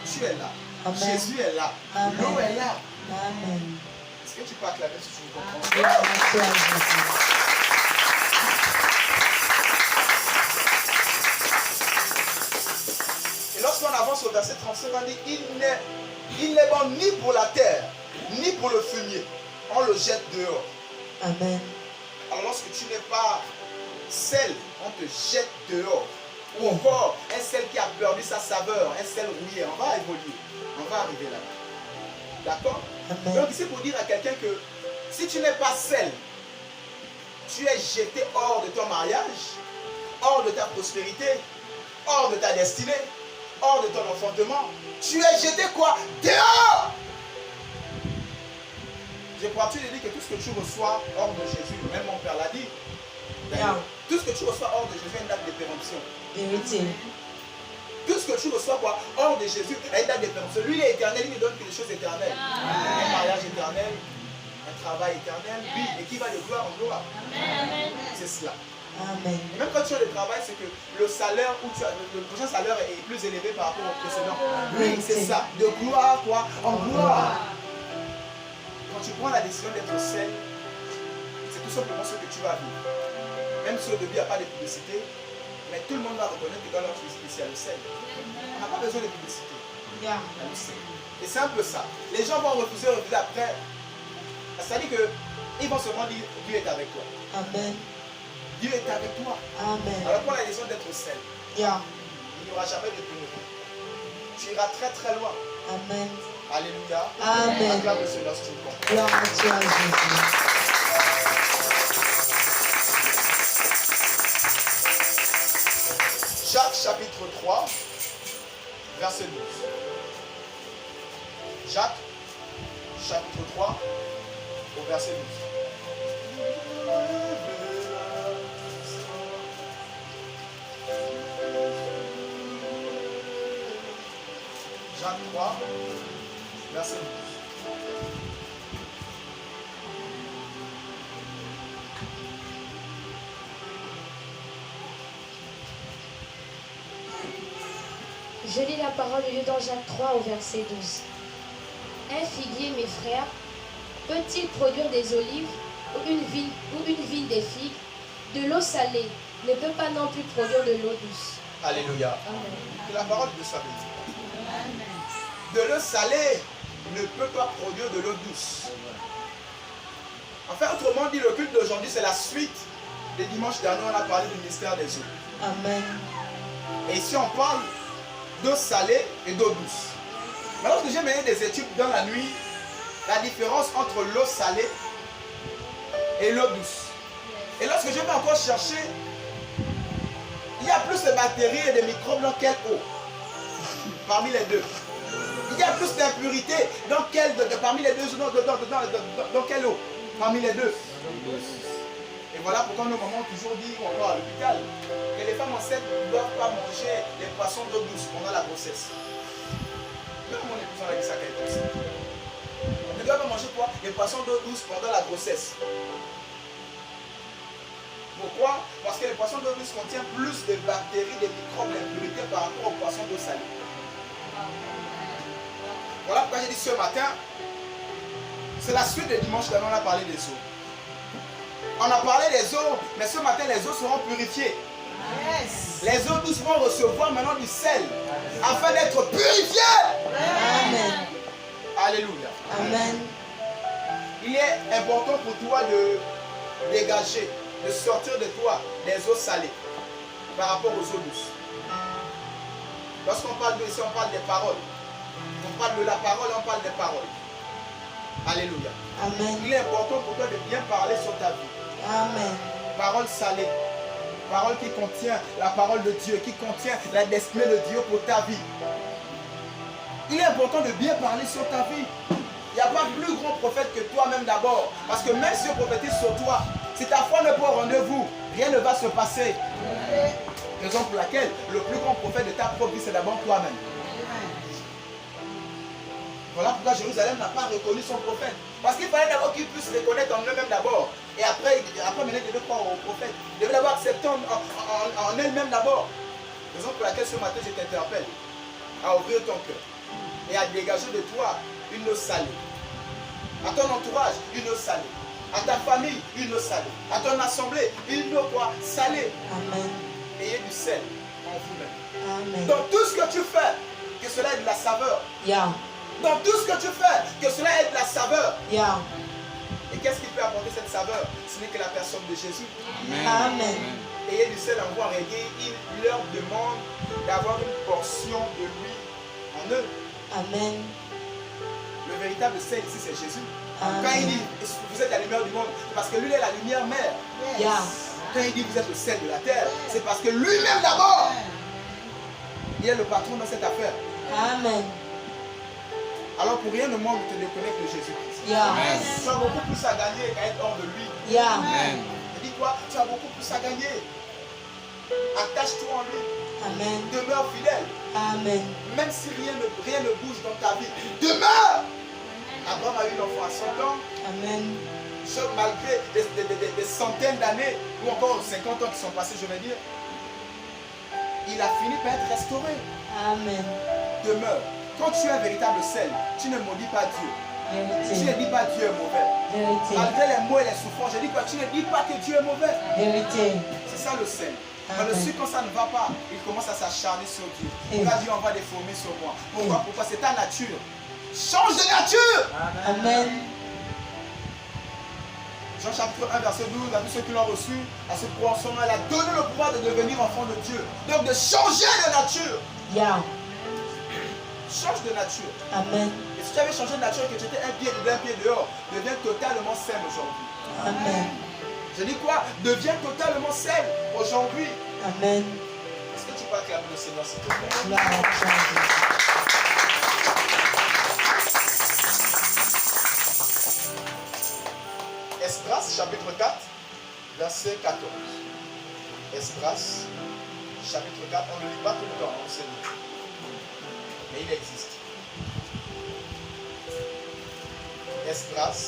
Tu es là. Amen. Jésus est là. L'eau est là. Amen. Est-ce que tu peux acclamer si tu me comprends? Merci à Jésus. Et lorsqu'on avance au verset 35, on dit il n'est bon ni pour la terre, ni pour le fumier. On le jette dehors. Amen. Alors lorsque tu n'es pas sel, on te jette dehors. Ou encore, un sel qui a perdu sa saveur, un sel rouillé. On va évoluer. On va arriver là. D'accord? Donc c'est pour dire à quelqu'un que si tu n'es pas sel, tu es jeté hors de ton mariage, hors de ta prospérité, hors de ta destinée, hors de ton enfantement. Tu es jeté quoi? Dehors! J'ai pour habitude de dire que tout ce que tu reçois hors de Jésus, même mon père l'a dit, d'ailleurs, tout ce que tu reçois hors de Jésus a une date de péremption. Vérité. Tout ce que tu reçois quoi, hors de Jésus a une date de péremption. Lui, il est éternel, il ne donne que des choses éternelles. Un mariage éternel, un travail éternel, oui, et qui va de gloire en gloire. C'est cela. Amen. Et même quand tu as le travail, c'est que le salaire, le prochain salaire est plus élevé par rapport au précédent. Oui, c'est ça. De gloire quoi, en gloire. Quand tu prends la décision d'être seul, c'est tout simplement ce que tu vas vivre. Même si au début il n'y a pas de publicité, mais tout le monde va reconnaître que dans notre publicité, il y a le sel. On n'a pas besoin de publicité. Il y a le sel. Et c'est un peu ça. Les gens vont refuser après. C'est-à-dire qu'ils vont seulement dire Dieu est avec toi. Amen. Dieu est avec toi. Amen. Alors prends la décision d'être seul. Yeah. Il n'y aura jamais de pénurie. Tu iras très très loin. Amen. Alléluia. Amen. Acclame le Seigneur si tu le comprends. Gloire à toi, Jésus. Jacques chapitre 3, verset 12. Jacques chapitre 3, au verset 12. Jacques 3, verset 12. Je lis la parole de Dieu dans Jacques 3 au verset 12. Un figuier, mes frères, peut-il produire des olives ou une vigne des figues? De l'eau salée ne peut pas non plus produire de l'eau douce. Alléluia. Amen. C'est la parole de sa vie. De l'eau salée ne peut pas produire de l'eau douce. Enfin, autrement dit, le culte d'aujourd'hui, c'est la suite des dimanches derniers. On a parlé du mystère des eaux. Amen. Et ici, on parle d'eau salée et d'eau douce. Mais lorsque j'ai mené des études dans la nuit, la différence entre l'eau salée et l'eau douce. Et lorsque je vais encore chercher, il y a plus de bactéries et de microbes dans quelle eau? Parmi les deux. Il y a plus d'impuretés parmi les deux, dans quelle eau? Parmi les deux. Et voilà pourquoi nos mamans ont toujours dit, encore à l'hôpital, que les femmes enceintes ne doivent pas manger les poissons d'eau douce pendant la grossesse. Même mon épouse a dit ça qu'elle est enceinte. On ne doit pas manger quoi? Les poissons d'eau douce pendant la grossesse. Pourquoi? Parce que les poissons d'eau douce contiennent plus de bactéries, de microbes, d'impuretés par rapport aux poissons d'eau salée. Voilà pourquoi j'ai dit ce matin, c'est la suite des dimanches quand on a parlé des eaux. On a parlé des eaux, mais ce matin les eaux seront purifiées. Yes. Les eaux douces vont recevoir maintenant du sel afin d'être purifiées. Amen. Alléluia. Amen. Il est important pour toi de dégager, de sortir de toi les eaux salées par rapport aux eaux douces. Lorsqu'on parle de ici, on parle des paroles. On parle de la parole, on parle des paroles. Alléluia. Amen. Il est important pour toi de bien parler sur ta vie. Amen. Parole salée. Parole qui contient la parole de Dieu, qui contient la destinée de Dieu pour ta vie. Il est important de bien parler sur ta vie. Il n'y a pas plus grand prophète que toi-même d'abord. Parce que même si Dieu prophétise sur toi, si ta foi n'est pas au rendez-vous, rien ne va se passer. Raison pour laquelle le plus grand prophète de ta propre vie, c'est d'abord toi-même. Voilà pourquoi Jérusalem n'a pas reconnu son prophète. Parce qu'il fallait d'abord qu'il puisse reconnaître en eux-mêmes d'abord. Et après mener de croire au prophète. Il devait d'abord accepter en elle-même d'abord. Raison pour laquelle ce matin je t'interpelle à ouvrir ton cœur et à dégager de toi une eau salée. À ton entourage, une eau salée. À ta famille, une eau salée. À ton assemblée, une eau quoi? Salée. Amen. Ayez du sel en vous-même. Amen. Dans tout ce que tu fais, que cela ait de la saveur. Yeah. Dans tout ce que tu fais, que cela ait de la saveur. Yeah. Et qu'est-ce qui peut apporter cette saveur? Ce n'est que la personne de Jésus. Amen. Ayez du sel en vous, en régulier. Il leur demande d'avoir une portion de lui en eux. Amen. Le véritable sel ici, c'est Jésus. Amen. Quand il dit, vous êtes la lumière du monde, c'est parce que lui est la lumière mère. Yeah. Quand il dit, vous êtes le sel de la terre, c'est parce que lui-même d'abord Il est le patron dans cette affaire. Amen. Alors pour rien au monde, te déconnecte de Jésus-Christ. Yeah. Tu as beaucoup plus à gagner qu'à être hors de lui. Yeah. Je dis quoi? Tu as beaucoup plus à gagner. Attache-toi en lui. Amen. Demeure fidèle. Amen. Même si rien ne bouge dans ta vie. Demeure. Abraham a eu l'enfant à 100 ans. Amen. Malgré des centaines d'années, ou encore 50 ans qui sont passés, je vais dire, il a fini par être restauré. Amen. Demeure. Quand tu es un véritable sel, tu ne maudis pas Dieu. Vérité. Tu ne dis pas Dieu est mauvais. Vérité. Malgré les maux et les souffrances, je dis quoi? Tu ne dis pas que Dieu est mauvais. Vérité. C'est ça le sel. Amen. Mais le sucre, quand ça ne va pas, il commence à s'acharner sur Dieu. Et Pourquoi Dieu envoie des fourmis sur moi? Pourquoi? Pourquoi? C'est ta nature. Change de nature. Amen. Jean chapitre 1 verset 12, à tous ceux qui l'ont reçu, à ceux qui croient en son nom, il a donné le pouvoir de devenir enfant de Dieu. Donc de changer de nature. Yeah. Change de nature. Amen. Et si tu avais changé de nature et que tu étais un pied dedans, un pied dehors, deviens totalement sain aujourd'hui. Amen. Je dis quoi? Deviens totalement sain aujourd'hui. Amen. Est-ce que tu peux acclamer le Seigneur s'il te plaît? Gloire à Dieu. Esdras chapitre 4, verset 14. Esdras chapitre 4, on ne lit pas tout le temps, on sait bien. Mais il existe. Esdras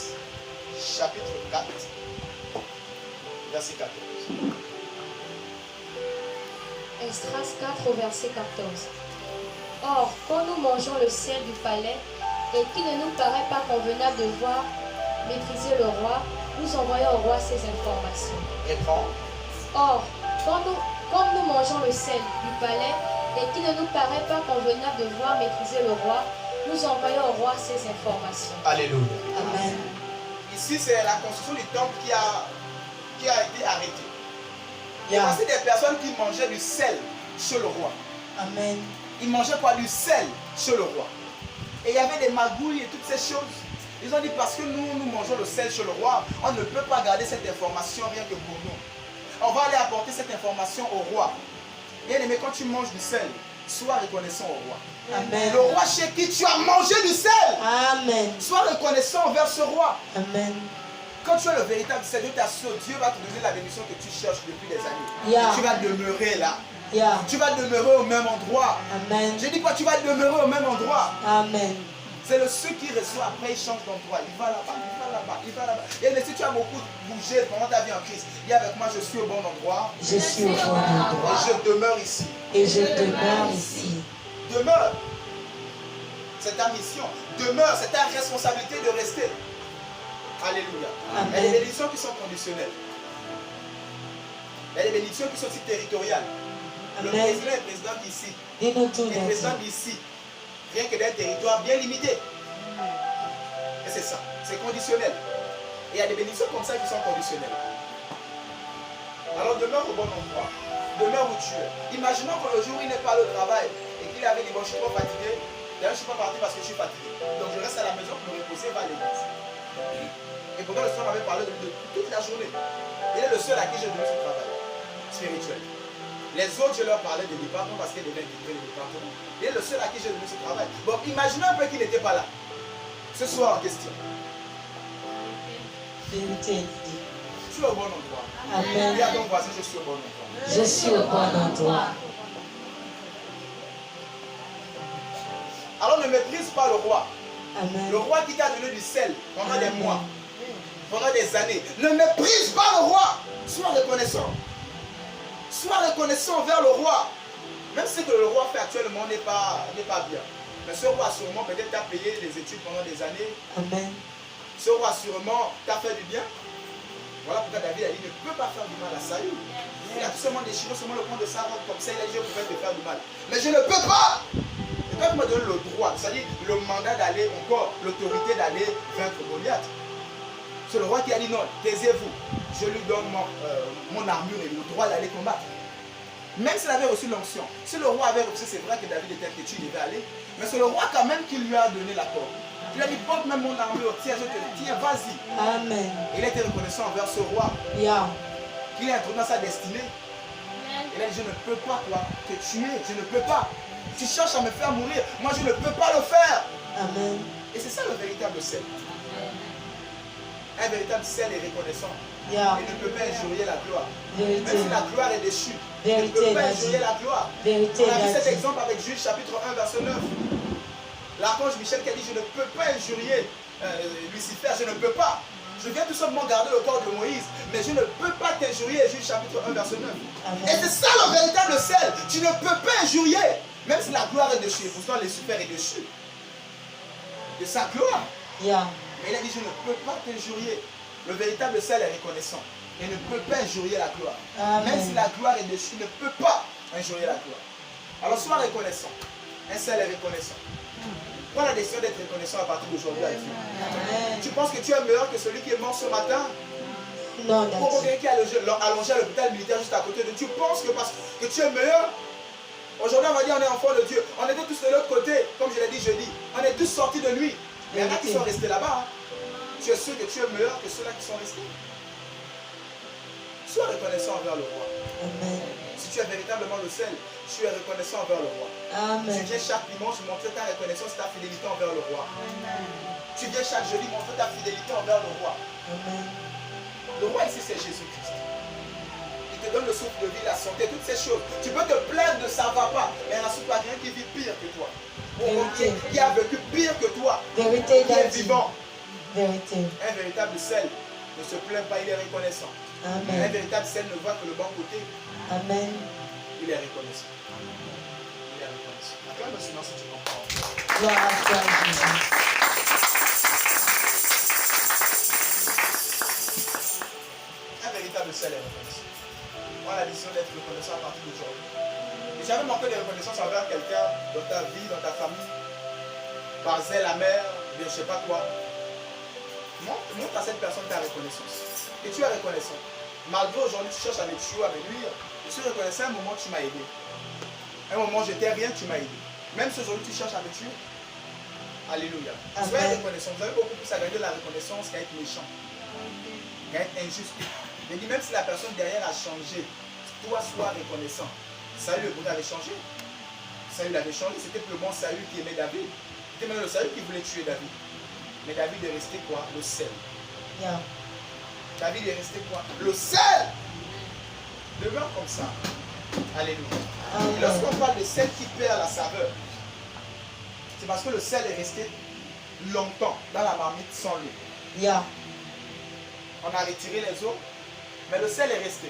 chapitre 4, verset 14. Esdras 4 au verset 14. Or, quand nous mangeons le sel du palais, et qu'il ne nous paraît pas convenable de voir maîtriser le roi, nous envoyons au roi ces informations. Reprends. Or, comme nous mangeons le sel du palais, et qu'il ne nous paraît pas convenable de voir maîtriser le roi, nous envoyons au roi ces informations. Alléluia. Amen. Ici, c'est la construction du temple qui a été arrêtée. Il y Yeah. a aussi des personnes qui mangeaient du sel chez le roi. Amen. Ils mangeaient quoi? Du sel chez le roi. Et il y avait des magouilles et toutes ces choses. Ils ont dit parce que nous mangeons le sel chez le roi, on ne peut pas garder cette information rien que pour nous. On va aller apporter cette information au roi. Bien aimé, quand tu manges du sel, sois reconnaissant au roi. Amen. Le roi chez qui tu as mangé du sel, Amen. sois reconnaissant envers ce roi. Amen. Quand tu as le véritable sel, je t'assure, Dieu va te donner la bénédiction que tu cherches depuis des années. Yeah. Et tu vas demeurer là. Yeah. Tu vas demeurer au même endroit. Amen. Je dis quoi? Tu vas demeurer au même endroit. Amen. C'est le ceux qui reçoit, après il change d'endroit. Il va là-bas, il va là-bas, il va là-bas. Et mais si tu as beaucoup bougé pendant ta vie en Christ, dis avec moi, je suis au bon endroit. Je suis au bon endroit. Et je demeure ici. Et je demeure ici. Demeure. C'est ta mission. Demeure, c'est ta responsabilité de rester. Alléluia. Amen. Il y a des bénédictions qui sont conditionnelles. Il y a des bénédictions qui sont aussi territoriales. Le Amen. président est président d'ici. Dis-nous tout, Le président d'ici. Rien que d'un territoire bien limité. Et c'est ça. C'est conditionnel. Et il y a des bénédictions comme ça qui sont conditionnelles. Alors demeure au bon endroit. Demeure où tu es. Imaginons que le jour où il n'est pas au travail et qu'il avait dit bon, je suis trop fatigué. D'ailleurs, je ne suis pas parti parce que je suis fatigué. Donc je reste à la maison pour me reposer, va à l'église. Et pourtant le Seigneur m'avait parlé de lui toute la journée. Il est le seul à qui j'ai donné ce travail spirituel. Les autres, je leur parlais des départements parce qu'ils devaient intégrer les départements. Il est le seul à qui j'ai donné ce travail. Bon, imaginez un peu qu'il n'était pas là. Ce soir en question. Vérité. Je suis au bon endroit. Amen. Dis à ton voisin, je suis au bon endroit. Je suis au bon endroit. Alors ne méprise pas le roi. Amen. Le roi qui t'a donné du sel pendant des mois, pendant des années. Ne méprise pas le roi. Sois reconnaissant. Sois reconnaissant envers le roi. Même ce que le roi fait actuellement n'est pas bien. Mais ce roi sûrement peut-être t'a payé les études pendant des années. Amen. Ce roi sûrement t'a fait du bien. Voilà pourquoi David a dit ne peut pas faire du mal à Saül. Il a tout seulement déchiré seulement le coin de sa robe comme ça. Il a dit je pouvais te faire du mal. Mais je ne peux pas. Et toi tu m'as donné le droit, c'est-à-dire le mandat d'aller encore, l'autorité d'aller vaincre Goliath. C'est le roi qui a dit non, taisez-vous. Je lui donne mon armure et le droit d'aller combattre. Même s'il avait reçu l'onction. Si le roi avait reçu, c'est vrai que David était têtu, il devait aller. Mais c'est le roi quand même qui lui a donné l'accord. Il lui a dit porte même mon armure, tiens, je te le tiens, vas-y. Amen. Il a été reconnaissant envers ce roi. Yeah. Qu'il est introduit dans sa destinée. Il a dit je ne peux pas toi te tuer, je ne peux pas. Tu cherches à me faire mourir. Moi, je ne peux pas le faire. Amen. Et c'est ça le véritable sel. Un véritable sel est reconnaissant. Yeah. Il ne peut pas injurier la gloire. Vérité. Même si la gloire est déchue, Vérité, il ne peut pas il a injurier dit. la gloire. Vérité, On a il vu a cet dit. exemple avec Juge chapitre 1 verset 9. L'archange Michel qui a dit je ne peux pas injurier Lucifer, je ne peux pas. Je viens tout simplement garder le corps de Moïse, mais je ne peux pas t'injurier, Juge chapitre 1 verset 9. Amen. Et c'est ça le véritable sel. Tu ne peux pas injurier, même si la gloire est déchue. Pourtant Lucifer est déchu de sa gloire. Yeah. Mais il a dit je ne peux pas t'injurier. Le véritable sel est reconnaissant. Il ne peut pas injurier la gloire. Amen. Même si la gloire est déchue, il ne peut pas injurier la gloire. Alors sois reconnaissant. Un sel est reconnaissant. Prends la décision d'être reconnaissant à partir d'aujourd'hui. Tu penses que tu es meilleur que celui qui est mort ce matin? Non, Pour quelqu'un qui est allongé à l'hôpital militaire juste à côté de toi, tu penses que parce que tu es meilleur? Aujourd'hui, on va dire on est enfant de Dieu. On était tous de l'autre côté, comme je l'ai dit jeudi. On est tous sortis de nuit. Mais il y en a qui sont restés là-bas. Tu es sûr que tu es meilleur que ceux-là qui sont restés? Sois reconnaissant envers le roi. Amen. Si tu es véritablement le sel, tu es reconnaissant envers le roi. Amen. Tu viens chaque dimanche montrer ta reconnaissance, ta fidélité envers le roi. Amen. Tu viens chaque jeudi montrer ta fidélité envers le roi. Amen. Le roi ici, c'est Jésus-Christ. Il te donne le souffle de vie, la santé, toutes ces choses. Tu peux te plaindre de ça va pas, mais il y en a surtout quelqu'un qui vit pire que toi. Qui a vécu pire que toi. Vérité, qui est vivant. Vérité. Un véritable sel ne se plaint pas, il est reconnaissant. Amen. Un véritable sel ne voit que le bon côté. Amen. Il est reconnaissant. Il est reconnaissant. Acclame le silence si tu comprends. Gloire à toi, Jésus. Un véritable sel est reconnaissant. Prends la décision d'être reconnaissant à partir d'aujourd'hui. Et jamais manqué de reconnaissance envers quelqu'un dans ta vie, dans ta famille, par zèle amer, bien je ne sais pas quoi. Montre à cette personne ta reconnaissance. Et tu es reconnaissant. Malgré aujourd'hui tu cherches à me tuer, à me nuire, je suis reconnaissant à un moment tu m'as aidé. À un moment j'étais rien, tu m'as aidé. Même si aujourd'hui tu cherches à me tuer. Alléluia. Soyez reconnaissant. Vous avez beaucoup plus à gagner de la reconnaissance qu'à être méchant. Qu'à être injuste. Je dis même si la personne derrière a changé, toi sois reconnaissant. Saül le Bouddha avait changé. Saül avait changé. C'était le bon Saül qui aimait David. C'était même le Saül qui voulait tuer David. Mais David est resté quoi? Le sel. Yeah. David est resté quoi? Le sel. Demeure comme ça. Alléluia. Et lorsqu'on parle de sel qui perd la saveur, c'est parce que le sel est resté longtemps dans la marmite sans l'eau. Yeah. On a retiré les eaux, mais le sel est resté.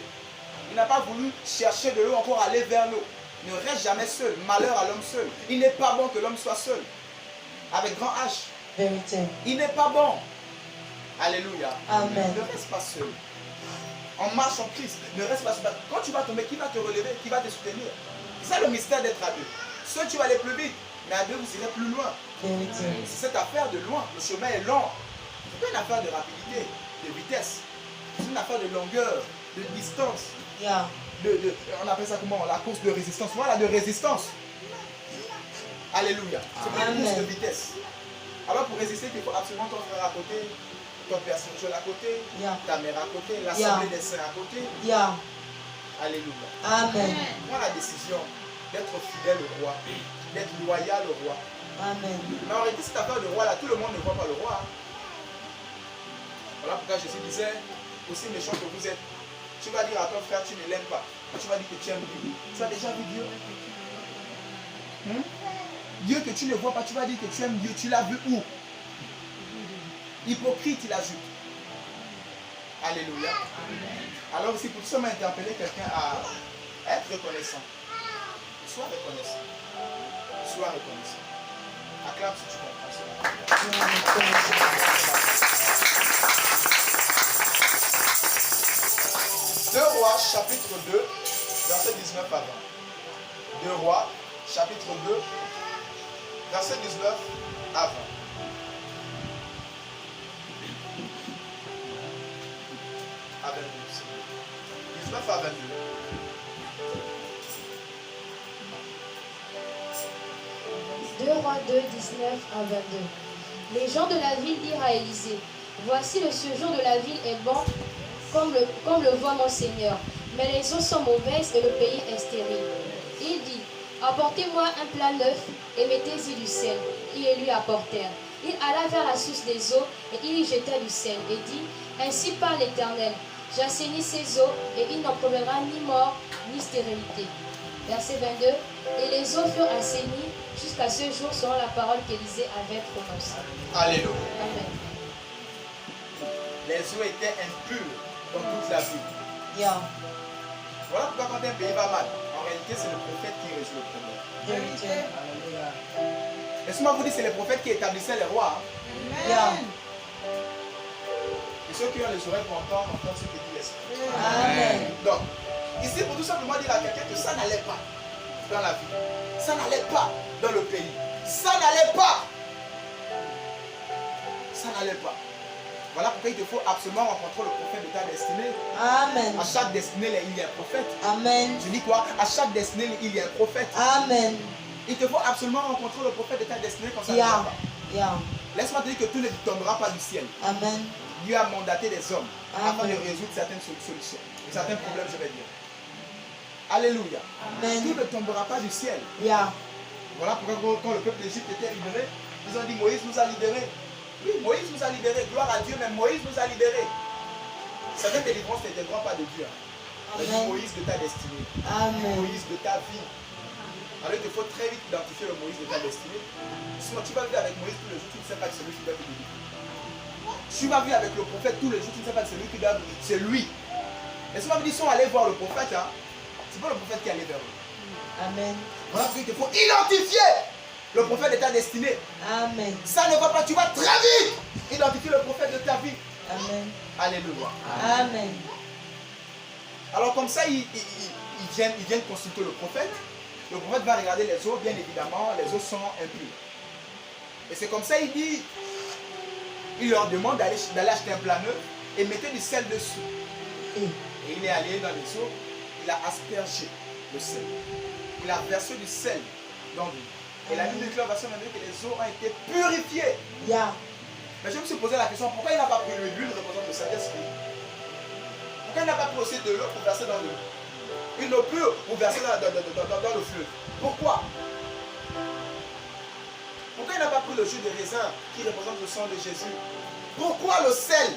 Il n'a pas voulu chercher de l'eau, encore aller vers l'eau. Ne reste jamais seul. Malheur à l'homme seul. Il n'est pas bon que l'homme soit seul. Avec grand H. Vérité. Il n'est pas bon. Alléluia. Amen. Ne reste pas seul. En marche en Christ, ne reste pas seul. Quand tu vas tomber, qui va te relever? Qui va te soutenir? C'est ça le mystère d'être à deux. Seul tu vas aller plus vite, mais à deux vous irez plus loin. Vérité. C'est cette affaire de loin. Le chemin est long. Ce n'est pas une affaire de rapidité, de vitesse. C'est une affaire de longueur, de distance. Yeah. On appelle ça comment? La course de résistance. Voilà, de résistance. Alléluia. C'est pas une course de vitesse. Alors pour résister, il faut absolument ton frère à côté, ton père spirituel à côté, ta mère à côté, l'assemblée des saints à côté. Yeah. Alléluia. Amen. Prends la décision d'être fidèle au roi, d'être loyal au roi. Amen. Mais en réalité, cette affaire de roi là, tout le monde ne voit pas le roi. Voilà pourquoi Jésus disait, aussi méchant que vous êtes, tu vas dire à ton frère tu ne l'aimes pas. Tu vas dire que tu aimes Dieu. Tu as déjà vu Dieu? Dieu que tu ne vois pas, tu vas dire que tu aimes Dieu. Tu l'as vu où? Hypocrite, il ajoute. Alléluia. Alors ici, pour seulement interpeller quelqu'un à être reconnaissant. Sois reconnaissant. Sois reconnaissant. Acclame si tu comprends cela. 2 Rois, chapitre 2, verset 19 à 20. 2 Rois, chapitre 2, verset 19 à 20. À 22. 19 à 22. Deux Rois 2, 19 à 22. Les gens de la ville dirent à Élisée, voici le séjour de la ville est bon, comme le voit mon Seigneur, mais les eaux sont mauvaises et le pays est stérile. Il dit, apportez-moi un plat neuf et mettez-y du sel. Ils lui apportèrent. Il alla vers la source des eaux et il y jeta du sel et dit, ainsi parle l'Éternel, j'assainis ces eaux et il n'en proviendra ni mort ni stérilité. Verset 22, et les eaux furent assainies jusqu'à ce jour selon la parole qu'Élisée avait prononcée. Alléluia. Amen. Les eaux étaient impures dans toute la ville. Yeah. Voilà pourquoi quand un pays va mal, en réalité c'est le prophète qui résout le problème. Vérité. Laissez-moi vous dire, c'est les prophètes qui établissaient les rois. Yeah. Et ceux qui ont les oreilles pour entendre ce que dit l'Esprit. Amen. Donc, ici pour tout simplement dire à quelqu'un que ça n'allait pas dans la vie. Ça n'allait pas dans le pays. Ça n'allait pas. Ça n'allait pas. Voilà pourquoi il te faut absolument rencontrer le prophète de ta destinée. Amen. À chaque destinée, il y a un prophète. Amen. Je dis quoi? À chaque destinée, il y a un prophète. Amen. Il te faut absolument rencontrer le prophète de ta destinée comme ça. Yeah. Yeah. Laisse-moi te dire que tout ne tombera pas du ciel. Amen. Dieu a mandaté des hommes afin de Amen. résoudre certaines solutions, certains problèmes, je vais dire. Alléluia. Amen. Tout ne tombera pas du ciel. Yeah. Voilà pourquoi quand le peuple d'Égypte était libéré, ils ont dit Moïse nous a libérés. Oui, Moïse nous a libérés. Gloire à Dieu, mais Moïse nous a libérés. Certaines délivrances ne viendront pas de Dieu. Mais du Moïse de ta destinée. Amen. Moïse de ta vie. Alors il te faut très vite identifier le Moïse de ta destinée. Sinon tu vas vivre avec Moïse tous les jours, tu ne sais pas que c'est lui qui doit te délivrer. Tu vas vivre avec le prophète tous les jours, tu ne sais pas que c'est lui qui doit te délivrer. C'est lui. Et si on dit, ils sont allés voir le prophète, hein, c'est pas le prophète qui est allé vers eux. Amen. Voilà pourquoi il te faut identifier le prophète de ta destinée. Amen. Ça ne va pas, tu vas très vite identifier le prophète de ta vie. Amen. Alléluia. Amen. Alors comme ça, ils viennent consulter le prophète. Le prophète va regarder les eaux, bien évidemment, les eaux sont impures. Et c'est comme ça, il leur demande d'aller acheter un plat neuf et mettre du sel dessus. Et il est allé dans les eaux, il a aspergé le sel. Il a versé du sel dans l'eau. Et la Bible déclare verset 22 que les eaux ont été purifiées. Yeah. Mais je me suis posé la question, pourquoi il n'a pas pris l'huile? L'huile représente le Saint-Esprit. Pourquoi il n'a pas pris aussi de l'eau pour verser dans l'eau? Une eau pure pour verser dans le fleuve? Pourquoi? Pourquoi il n'a pas pris le jus de raisin qui représente le sang de Jésus? Pourquoi le sel?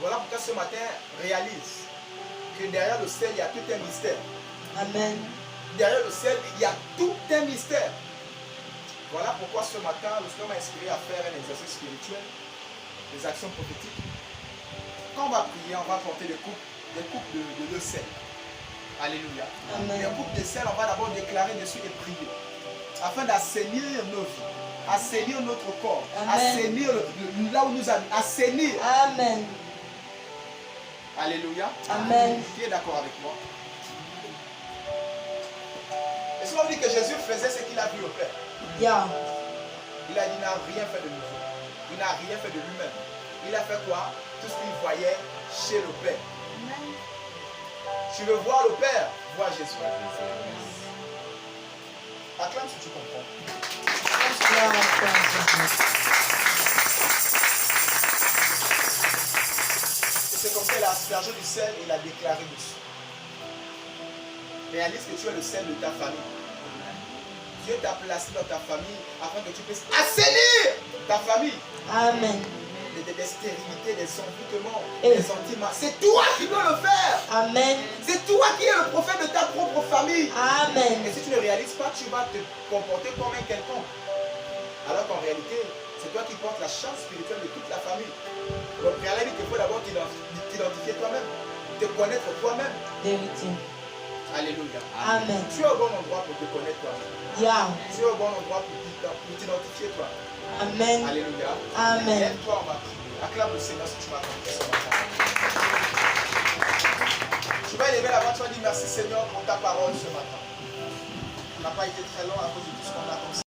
Voilà pourquoi ce matin, réalise que derrière le sel, il y a tout un mystère. Amen. Derrière le sel, il y a tout un mystère. Voilà pourquoi ce matin, le Seigneur m'a inspiré à faire un exercice spirituel, des actions prophétiques. Quand on va prier, on va porter des coupes de sel. Alléluia. Amen. Les coupes de sel, on va d'abord déclarer dessus et prier. Afin d'assainir nos vies, assainir notre corps, Amen. assainir là où nous habitons, assainir. Amen. Alléluia. Amen. Qui est d'accord avec moi? Et si on dit que Jésus faisait ce qu'il a vu au Père, Yeah. il a dit, il n'a rien fait de nouveau. Il n'a rien fait de lui-même. Il a fait quoi? Tout ce qu'il voyait chez le Père. Tu veux voir le Père? Vois Jésus. Acclame si tu comprends. Et c'est comme ça qu'il a aspergé du sel et il a déclaré dessus. Réalise que tu es le sel de ta famille. Dieu t'a placé dans ta famille afin que tu puisses assainir ta famille. Amen. Des stérilités, des envoûtements, Et des sentiments. C'est toi qui dois le faire. Amen. C'est toi qui es le prophète de ta propre famille. Amen. Et si tu ne réalises pas, tu vas te comporter comme un quelconque. Alors qu'en réalité, c'est toi qui portes la charge spirituelle de toute la famille. Donc, préalable, il te faut d'abord t'identifier toi-même, te connaître toi-même. Vérité. Alléluia. Amen. Tu es au bon endroit pour te connaître toi-même. Yeah. Tu es au bon endroit pour t'identifier toi. Amen. Alléluia. Amen. Lève-toi, on va prier. Acclame le Seigneur si tu m'as compris ce matin. Tu vas élever la voix, tu vas dire merci Seigneur pour ta parole ce matin. On n'a pas été très long à cause de tout ce qu'on a comme ça.